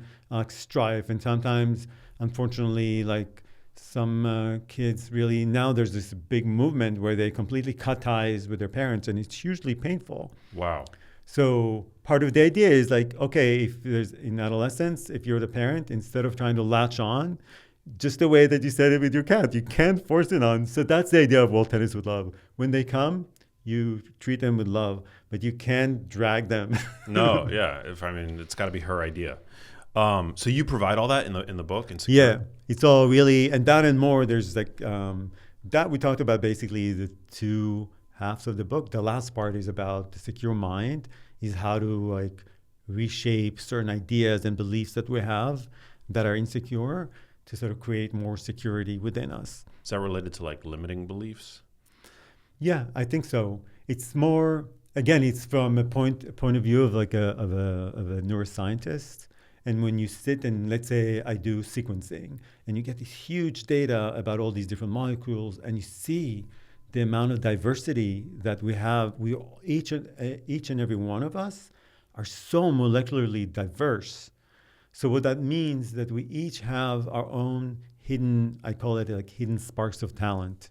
strife. And sometimes, unfortunately, like some kids really now there's this big movement where they completely cut ties with their parents, and it's hugely painful. Wow. So part of the idea is like, okay, if there's in adolescence, if you're the parent, instead of trying to latch on, just the way that you said it with your cat, you can't force it on. So that's the idea of wall tennis with love. When they come, you treat them with love, but you can't drag them. No, yeah. It's got to be her idea. So you provide all that in the book? Yeah, it's all really, and that and more. There's like that we talked about basically the two halves of the book. The last part is about the secure mind, is how to like reshape certain ideas and beliefs that we have that are insecure to sort of create more security within us. Is that related to like limiting beliefs? Yeah, I think so. It's more, again, it's from a point of view of like a neuroscientist. And when you sit and let's say I do sequencing and you get this huge data about all these different molecules and you see the amount of diversity that we have, each and every one of us are so molecularly diverse. So what that means that we each have our own hidden, I call it like hidden sparks of talent.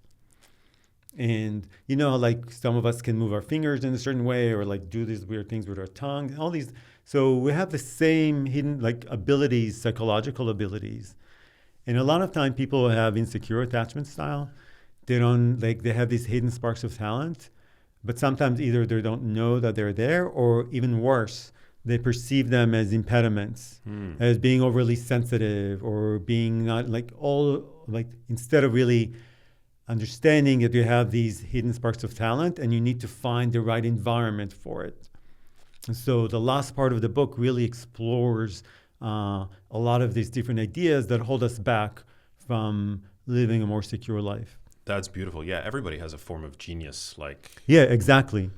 And you know, like some of us can move our fingers in a certain way or like do these weird things with our tongue, all these. So we have the same hidden like abilities, psychological abilities. And a lot of time people have insecure attachment style. They have these hidden sparks of talent, but sometimes either they don't know that they're there or even worse, they perceive them as impediments, as being overly sensitive or being not instead of really understanding that you have these hidden sparks of talent and you need to find the right environment for it. And so the last part of the book really explores a lot of these different ideas that hold us back from living a more secure life. That's beautiful. Yeah, everybody has a form of genius. Yeah, exactly.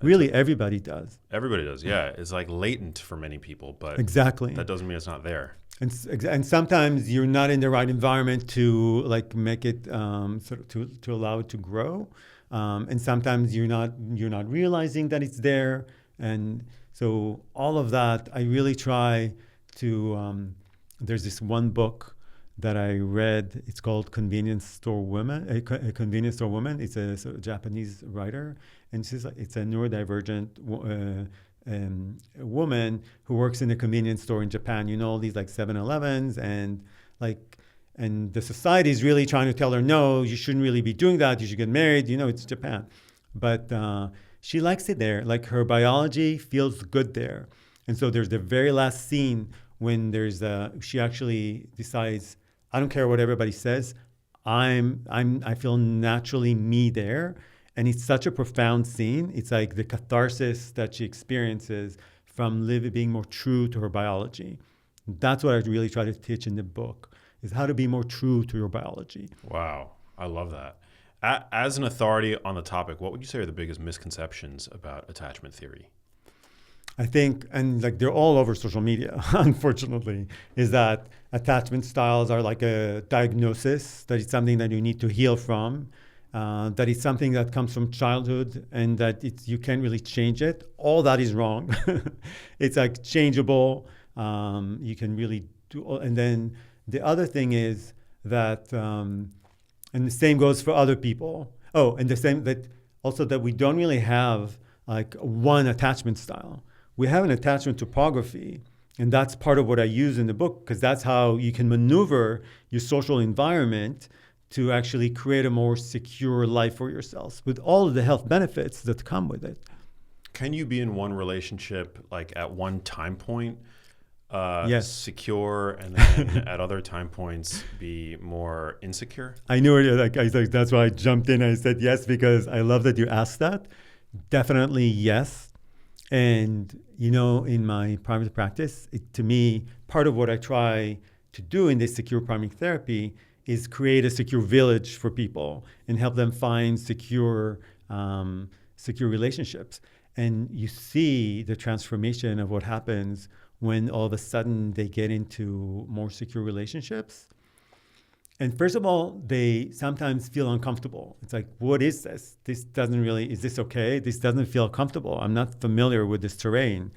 Really, everybody does. Everybody does. Yeah, it's like latent for many people, but exactly that doesn't mean it's not there. And sometimes you're not in the right environment to like make it to allow it to grow, and sometimes you're not realizing that it's there. And so all of that, I really try to. There's this one book that I read. It's called Convenience Store Woman. A Convenience Store Woman. It's a sort of Japanese writer, and it's a neurodivergent a woman who works in a convenience store in Japan. You know, all these like 7-Elevens and like And the society is really trying to tell her, no, you shouldn't really be doing that. You should get married. It's Japan. But she likes it there. Like her biology feels good there. And so there's the very last scene when she actually decides, I don't care what everybody says. I feel naturally me there. And it's such a profound scene. It's like the catharsis that she experiences from being more true to her biology. That's what I really try to teach in the book, is how to be more true to your biology. Wow. I love that. As an authority on the topic, what would you say are the biggest misconceptions about attachment theory? I think, and like they're all over social media, unfortunately, is that attachment styles are like a diagnosis, that it's something that you need to heal from, that it's something that comes from childhood and that you can't really change it. All that is wrong. It's like changeable. You can really do, and then the other thing is that, and the same goes for other people. Oh, and the same that we don't really have like one attachment style. We have an attachment topography, and that's part of what I use in the book, because that's how you can maneuver your social environment to actually create a more secure life for yourselves with all of the health benefits that come with it. Can you be in one relationship like at one time point Yes. secure, and then at other time points be more insecure? I knew it. That's why I jumped in. I said yes, because I love that you asked that. Definitely yes. And, in my private practice, to me, part of what I try to do in this secure priming therapy is create a secure village for people and help them find secure relationships. And you see the transformation of what happens when all of a sudden they get into more secure relationships. And first of all, they sometimes feel uncomfortable. It's like, what is this? Is this okay? This doesn't feel comfortable. I'm not familiar with this terrain.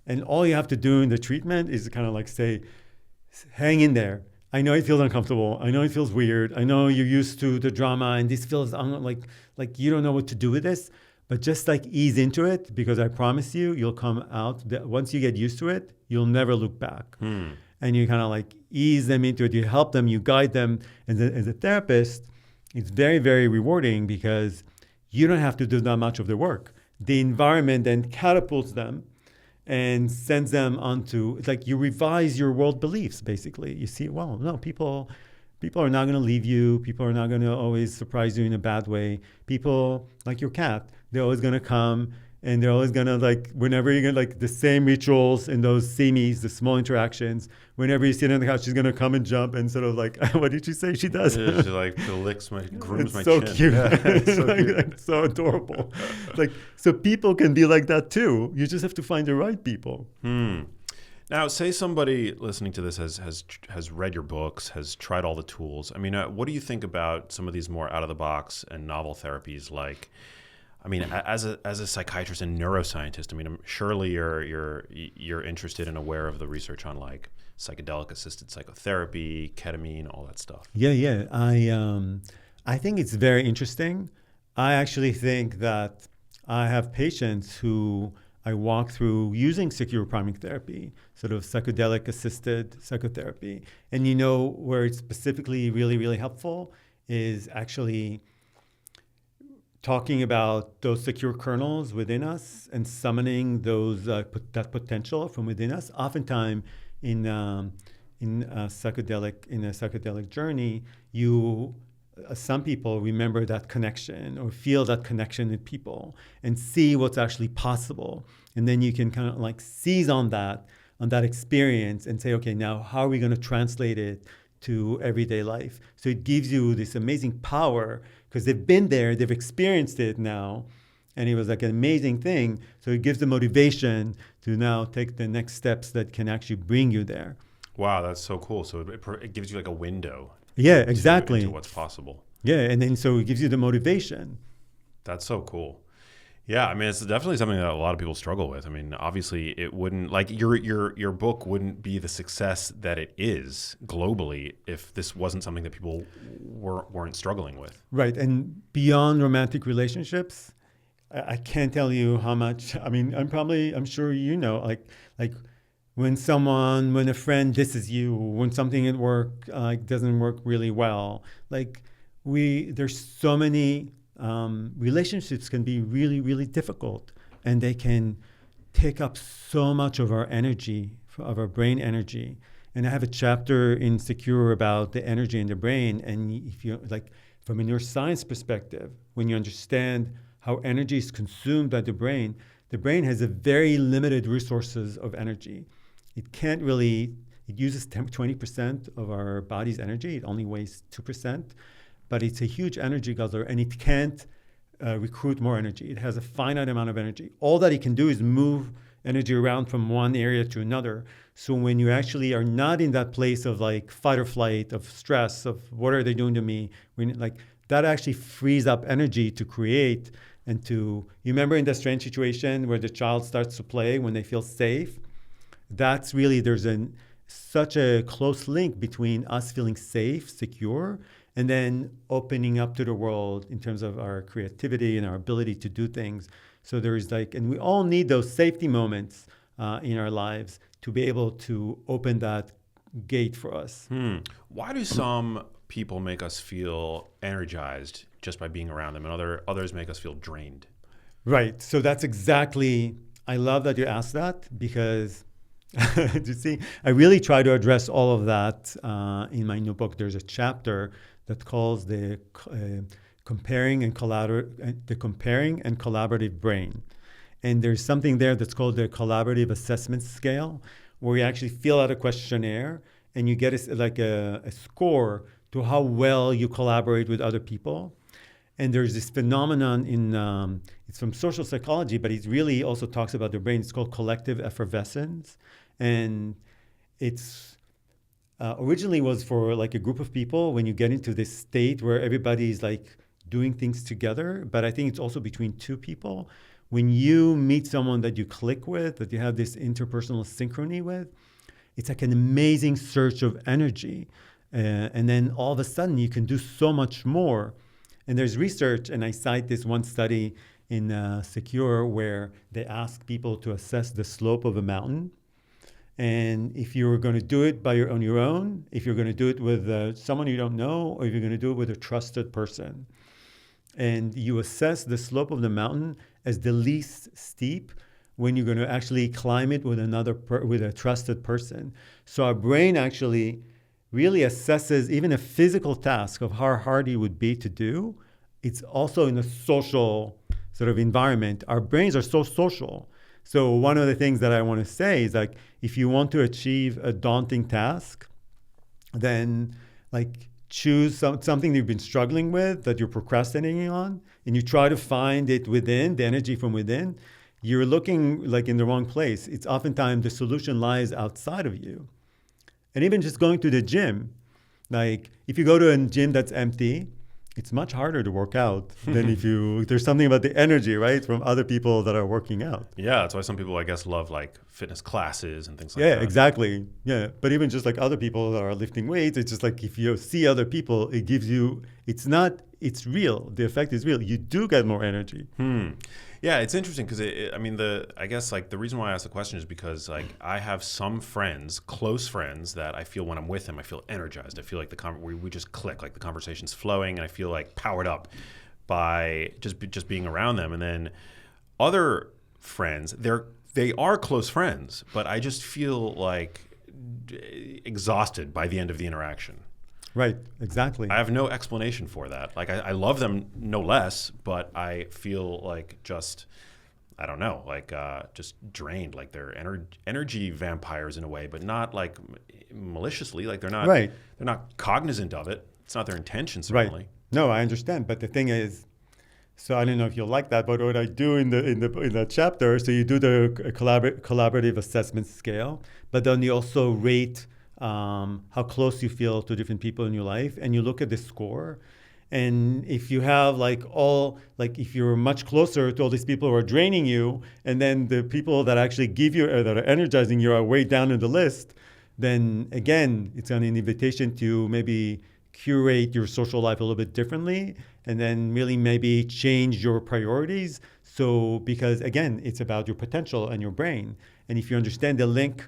And all you have to do in the treatment is kind of like say, hang in there. I know it feels uncomfortable. I know it feels weird. I know you're used to the drama and this feels like you don't know what to do with this, but just like ease into it, because I promise you'll come out. Once you get used to it, you'll never look back. And you kind of like ease them into it. You help them, you guide them. And as a therapist, it's very, very rewarding because you don't have to do that much of the work. The environment then catapults them and sends them onto, it's like you revise your world beliefs, basically. You see, well, no, people are not going to leave you. People are not going to always surprise you in a bad way. People, like your cat, they're always going to come. And they're always going to, like, whenever you're going to, like, the same rituals and those semies, the small interactions, whenever you sit on the couch, she's going to come and jump and sort of, like, what did she say she does? Yeah, she, like, grooms my so chin. cute. Yeah, it's so cute. It's so adorable. Like, so people can be like that, too. You just have to find the right people. Now, say somebody listening to this has read your books, has tried all the tools. I mean, what do you think about some of these more out-of-the-box and novel therapies like... I mean, as a psychiatrist and neuroscientist, I mean, surely you're interested and aware of the research on like psychedelic-assisted psychotherapy, ketamine, all that stuff. Yeah. I think it's very interesting. I actually think that I have patients who I walk through using secure priming therapy, sort of psychedelic-assisted psychotherapy. And where it's specifically really, really helpful is actually talking about those secure kernels within us and summoning that potential from within us. Oftentimes, in a psychedelic journey, some people remember that connection or feel that connection with people and see what's actually possible, and then you can kind of like seize on that experience and say, okay, now how are we going to translate it to everyday life? So it gives you this amazing power. Because they've been there, they've experienced it now, and it was like an amazing thing. So it gives them motivation to now take the next steps that can actually bring you there. Wow, that's so cool. So it gives you like a window. Yeah, exactly. Into what's possible. Yeah, and then so it gives you the motivation. That's so cool. Yeah, I mean, it's definitely something that a lot of people struggle with. I mean, obviously, it wouldn't like your book wouldn't be the success that it is globally if this wasn't something that people weren't struggling with. Right, and beyond romantic relationships, I can't tell you how much. I mean, I'm sure like when a friend disses you, when something at work doesn't work really well. Like there's so many relationships can be really, really difficult, and they can take up so much of our energy, of our brain energy. And I have a chapter in Secure about the energy in the brain. And if you like, from a neuroscience perspective, when you understand how energy is consumed by the brain has a very limited resources of energy. It can't really, it uses 20% of our body's energy. It only weighs 2%, but it's a huge energy guzzler, and it can't recruit more energy. It has a finite amount of energy. All that it can do is move energy around from one area to another. So when you actually are not in that place of like fight or flight, of stress, of what are they doing to me, when like that actually frees up energy to create and to, you remember in the strange situation where the child starts to play when they feel safe? That's really, there's such a close link between us feeling safe, secure, and then opening up to the world in terms of our creativity and our ability to do things. So there's like, and we all need those safety moments in our lives to be able to open that gate for us. Why do some people make us feel energized just by being around them, and others make us feel drained? Right. So that's exactly, I love that you asked that, because you see, I really try to address all of that in my new book. There's a chapter that calls the comparing and collaborative brain. And there's something there that's called the collaborative assessment scale, where you actually fill out a questionnaire and you get a score to how well you collaborate with other people. And there's this phenomenon it's from social psychology, but it really also talks about the brain. It's called collective effervescence. And it's originally was for like a group of people when you get into this state where everybody's like doing things together. But I think it's also between two people. When you meet someone that you click with, that you have this interpersonal synchrony with, it's like an amazing surge of energy. And then all of a sudden you can do so much more. And there's research, and I cite this one study in Secure where they ask people to assess the slope of a mountain. And if you're going to do it on your own, if you're going to do it with someone you don't know, or if you're going to do it with a trusted person, and you assess the slope of the mountain as the least steep when you're going to actually climb it with with a trusted person. So our brain actually really assesses even a physical task of how hard it would be to do. It's also in a social sort of environment. Our brains are so social. So one of the things that I want to say is like, if you want to achieve a daunting task, then like choose something you've been struggling with, that you're procrastinating on, and you try to find it within, the energy from within. You're looking like in the wrong place. It's oftentimes the solution lies outside of you. And even just going to the gym, like if you go to a gym that's empty, it's much harder to work out than there's something about the energy, right, from other people that are working out. Yeah, that's why some people, I guess, love like fitness classes and things like that. Yeah, exactly. Yeah, but even just like other people that are lifting weights, it's just like if you see other people, it gives you, it's real. The effect is real. You do get more energy. Yeah, it's interesting because I guess like the reason why I asked the question is because like I have some friends, close friends, that I feel when I'm with them, I feel energized. I feel like we just click, like the conversation's flowing, and I feel like powered up by just being around them. And then other friends, they are close friends, but I just feel like exhausted by the end of the interaction. Right, exactly. I have no explanation for that. Like I love them no less, but I feel like just, I don't know, like just drained. Like they're energy vampires in a way, but not like maliciously. Like they're not cognizant of it. It's not their intention, certainly. Right. No, I understand. But the thing is, so I don't know if you'll like that, but what I do in the chapter, so you do the collaborative assessment scale, but then you also rate how close you feel to different people in your life, and you look at the score. And if you have if you're much closer to all these people who are draining you, and then the people that actually give you, that are energizing you, are way down in the list, then again, it's an invitation to maybe curate your social life a little bit differently, and then really maybe change your priorities. So, because again, it's about your potential and your brain. And if you understand the link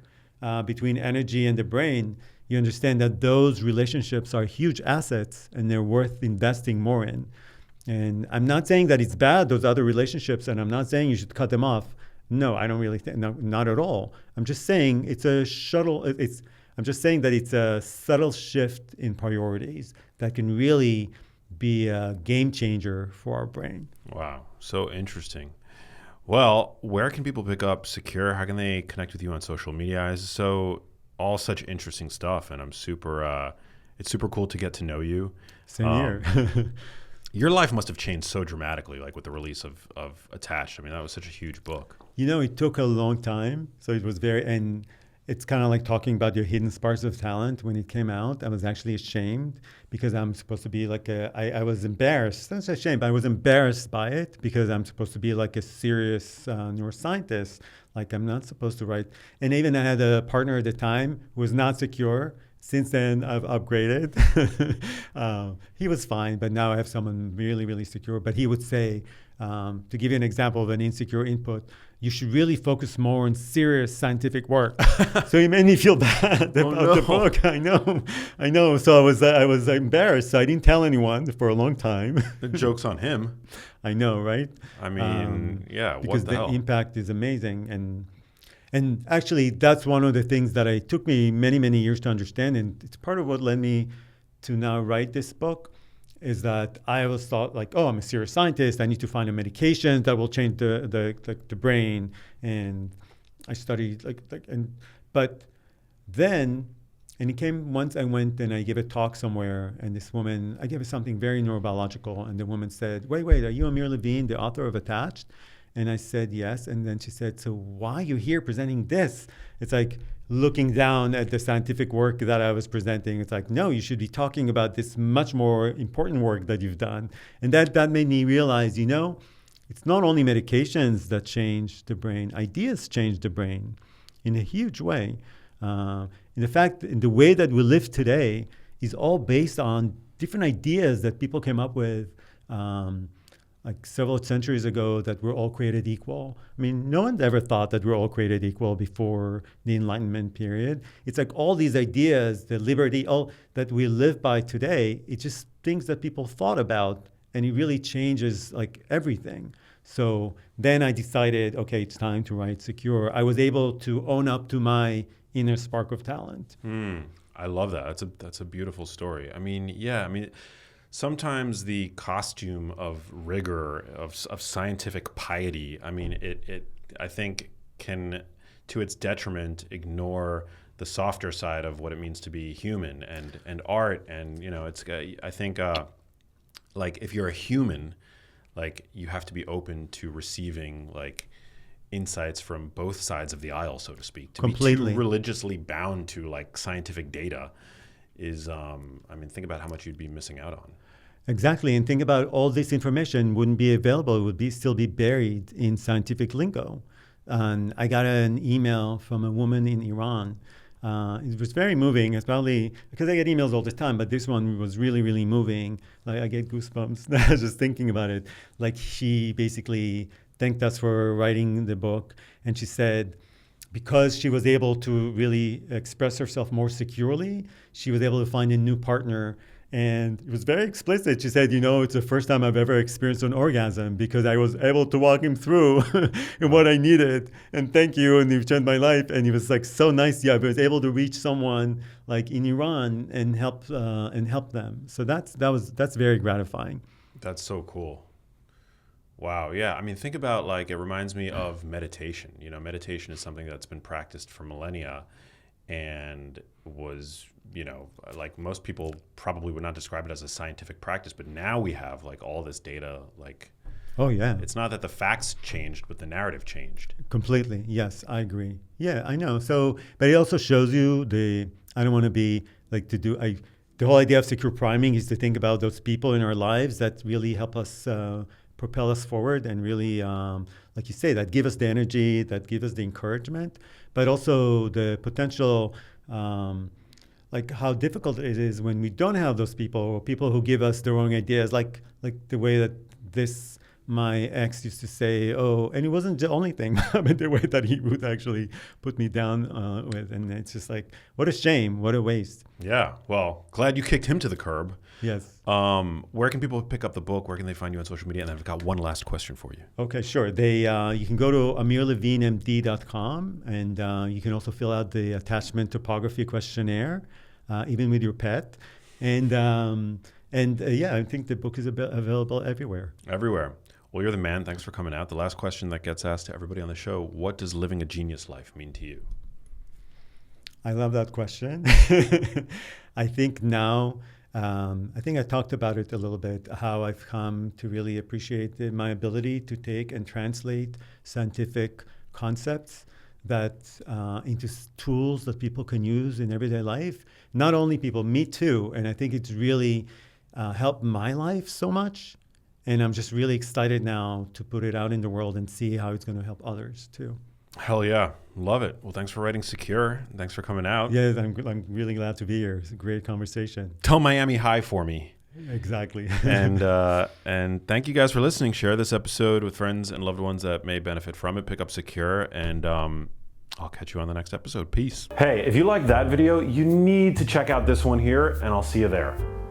between energy and the brain, you understand that those relationships are huge assets and they're worth investing more in. And I'm not saying that it's bad, those other relationships, and I'm not saying you should cut them off. No, I don't really think, no, not at all. I'm just saying it's a shuttle, I'm just saying that it's a subtle shift in priorities that can really be a game changer for our brain. Wow, so interesting. Well, where can people pick up Secure? How can they connect with you on social media? It's so all such interesting stuff, and I'm super. It's super cool to get to know you. Same here. Your life must have changed so dramatically, like with the release of Attached. I mean, that was such a huge book. You know, it took a long time, so it was and it's kind of like talking about your hidden sparks of talent. When it came out, I was actually ashamed because I'm supposed to be like I was embarrassed. That's a shame, but I was embarrassed by it because I'm supposed to be like a serious neuroscientist. Like I'm not supposed to write. And even I had a partner at the time who was not secure. Since then, I've upgraded. He was fine, but now I have someone really, really secure. But he would say, to give you an example of an insecure input, you should really focus more on serious scientific work. So he made me feel bad about the book. I know. So I was embarrassed. So I didn't tell anyone for a long time. The joke's on him. I know, right? I mean, yeah. Because what the hell? Impact is amazing, and actually that's one of the things that it took me many, many years to understand, and it's part of what led me to now write this book. Is that I always thought like, oh, I'm a serious scientist. I need to find a medication that will change the brain. And I studied but then, and it came once I went and I gave a talk somewhere, and this woman, I gave her something very neurobiological, and the woman said, wait, are you Amir Levine, the author of Attached? And I said, yes. And then she said, so why are you here presenting this? It's like looking down at the scientific work that I was presenting. It's like, no, you should be talking about this much more important work that you've done. And that made me realize, it's not only medications that change the brain, ideas change the brain in a huge way. In the way that we live today is all based on different ideas that people came up with like several centuries ago, that we're all created equal. I mean, no one ever thought that we're all created equal before the Enlightenment period. It's like all these ideas, the liberty, all that we live by today, it's just things that people thought about, and it really changes like everything. So then I decided, okay, it's time to write Secure. I was able to own up to my inner spark of talent. I love that. That's a beautiful story. I mean, sometimes the costume of rigor, of scientific piety, I mean, it I think can, to its detriment, ignore the softer side of what it means to be human and art. And, I think, like, if you're a human, like, you have to be open to receiving, like, insights from both sides of the aisle, so to speak. To Completely. be too religiously bound to, like, scientific data is, think about how much you'd be missing out on. Exactly, and think about all this information wouldn't be available. It would still be buried in scientific lingo. And I got an email from a woman in Iran. It was very moving. It's probably because I get emails all the time, but this one was really, really moving. Like I get goosebumps just thinking about it. Like she basically thanked us for writing the book, and she said, because she was able to really express herself more securely, she was able to find a new partner. And it was very explicit. She said, it's the first time I've ever experienced an orgasm because I was able to walk him through and what I needed. And thank you, and you've changed my life. And it was like so nice. Yeah, I was able to reach someone like in Iran and help them. So that's very gratifying. That's so cool. Wow. Yeah. I mean, think about, like, it reminds me of meditation. Meditation is something that's been practiced for millennia and was, like most people probably would not describe it as a scientific practice, but now we have like all this data, like, oh yeah, it's not that the facts changed, but the narrative changed. Completely. Yes, I agree. Yeah, I know. So, but it also shows you I don't want to be like the whole idea of secure priming is to think about those people in our lives that really help us propel us forward and really, like you say, that give us the energy, that give us the encouragement, but also the potential, like how difficult it is when we don't have those people, or people who give us the wrong ideas, like the way that this my ex used to say, oh, and it wasn't the only thing, but the way that he would actually put me down with. And it's just like, what a shame, what a waste. Yeah, well, glad you kicked him to the curb. Yes. Where can people pick up the book? Where can they find you on social media? And I've got one last question for you. Okay, sure. You can go to amirlevinemd.com, and you can also fill out the attachment topography questionnaire, even with your pet. And I think the book is available everywhere. Everywhere. Well, you're the man. Thanks for coming out. The last question that gets asked to everybody on the show: what does living a genius life mean to you? I love that question. I think now, I think I talked about it a little bit, how I've come to really appreciate my ability to take and translate scientific concepts into tools that people can use in everyday life. Not only people, me too. And I think it's really helped my life so much. And I'm just really excited now to put it out in the world and see how it's going to help others too. Hell yeah. Love it. Well, thanks for writing Secure. Thanks for coming out. Yeah, I'm really glad to be here. It's a great conversation. Tell Miami hi for me. Exactly. And thank you guys for listening. Share this episode with friends and loved ones that may benefit from it. Pick up Secure, and I'll catch you on the next episode. Peace. Hey, if you liked that video, you need to check out this one here, and I'll see you there.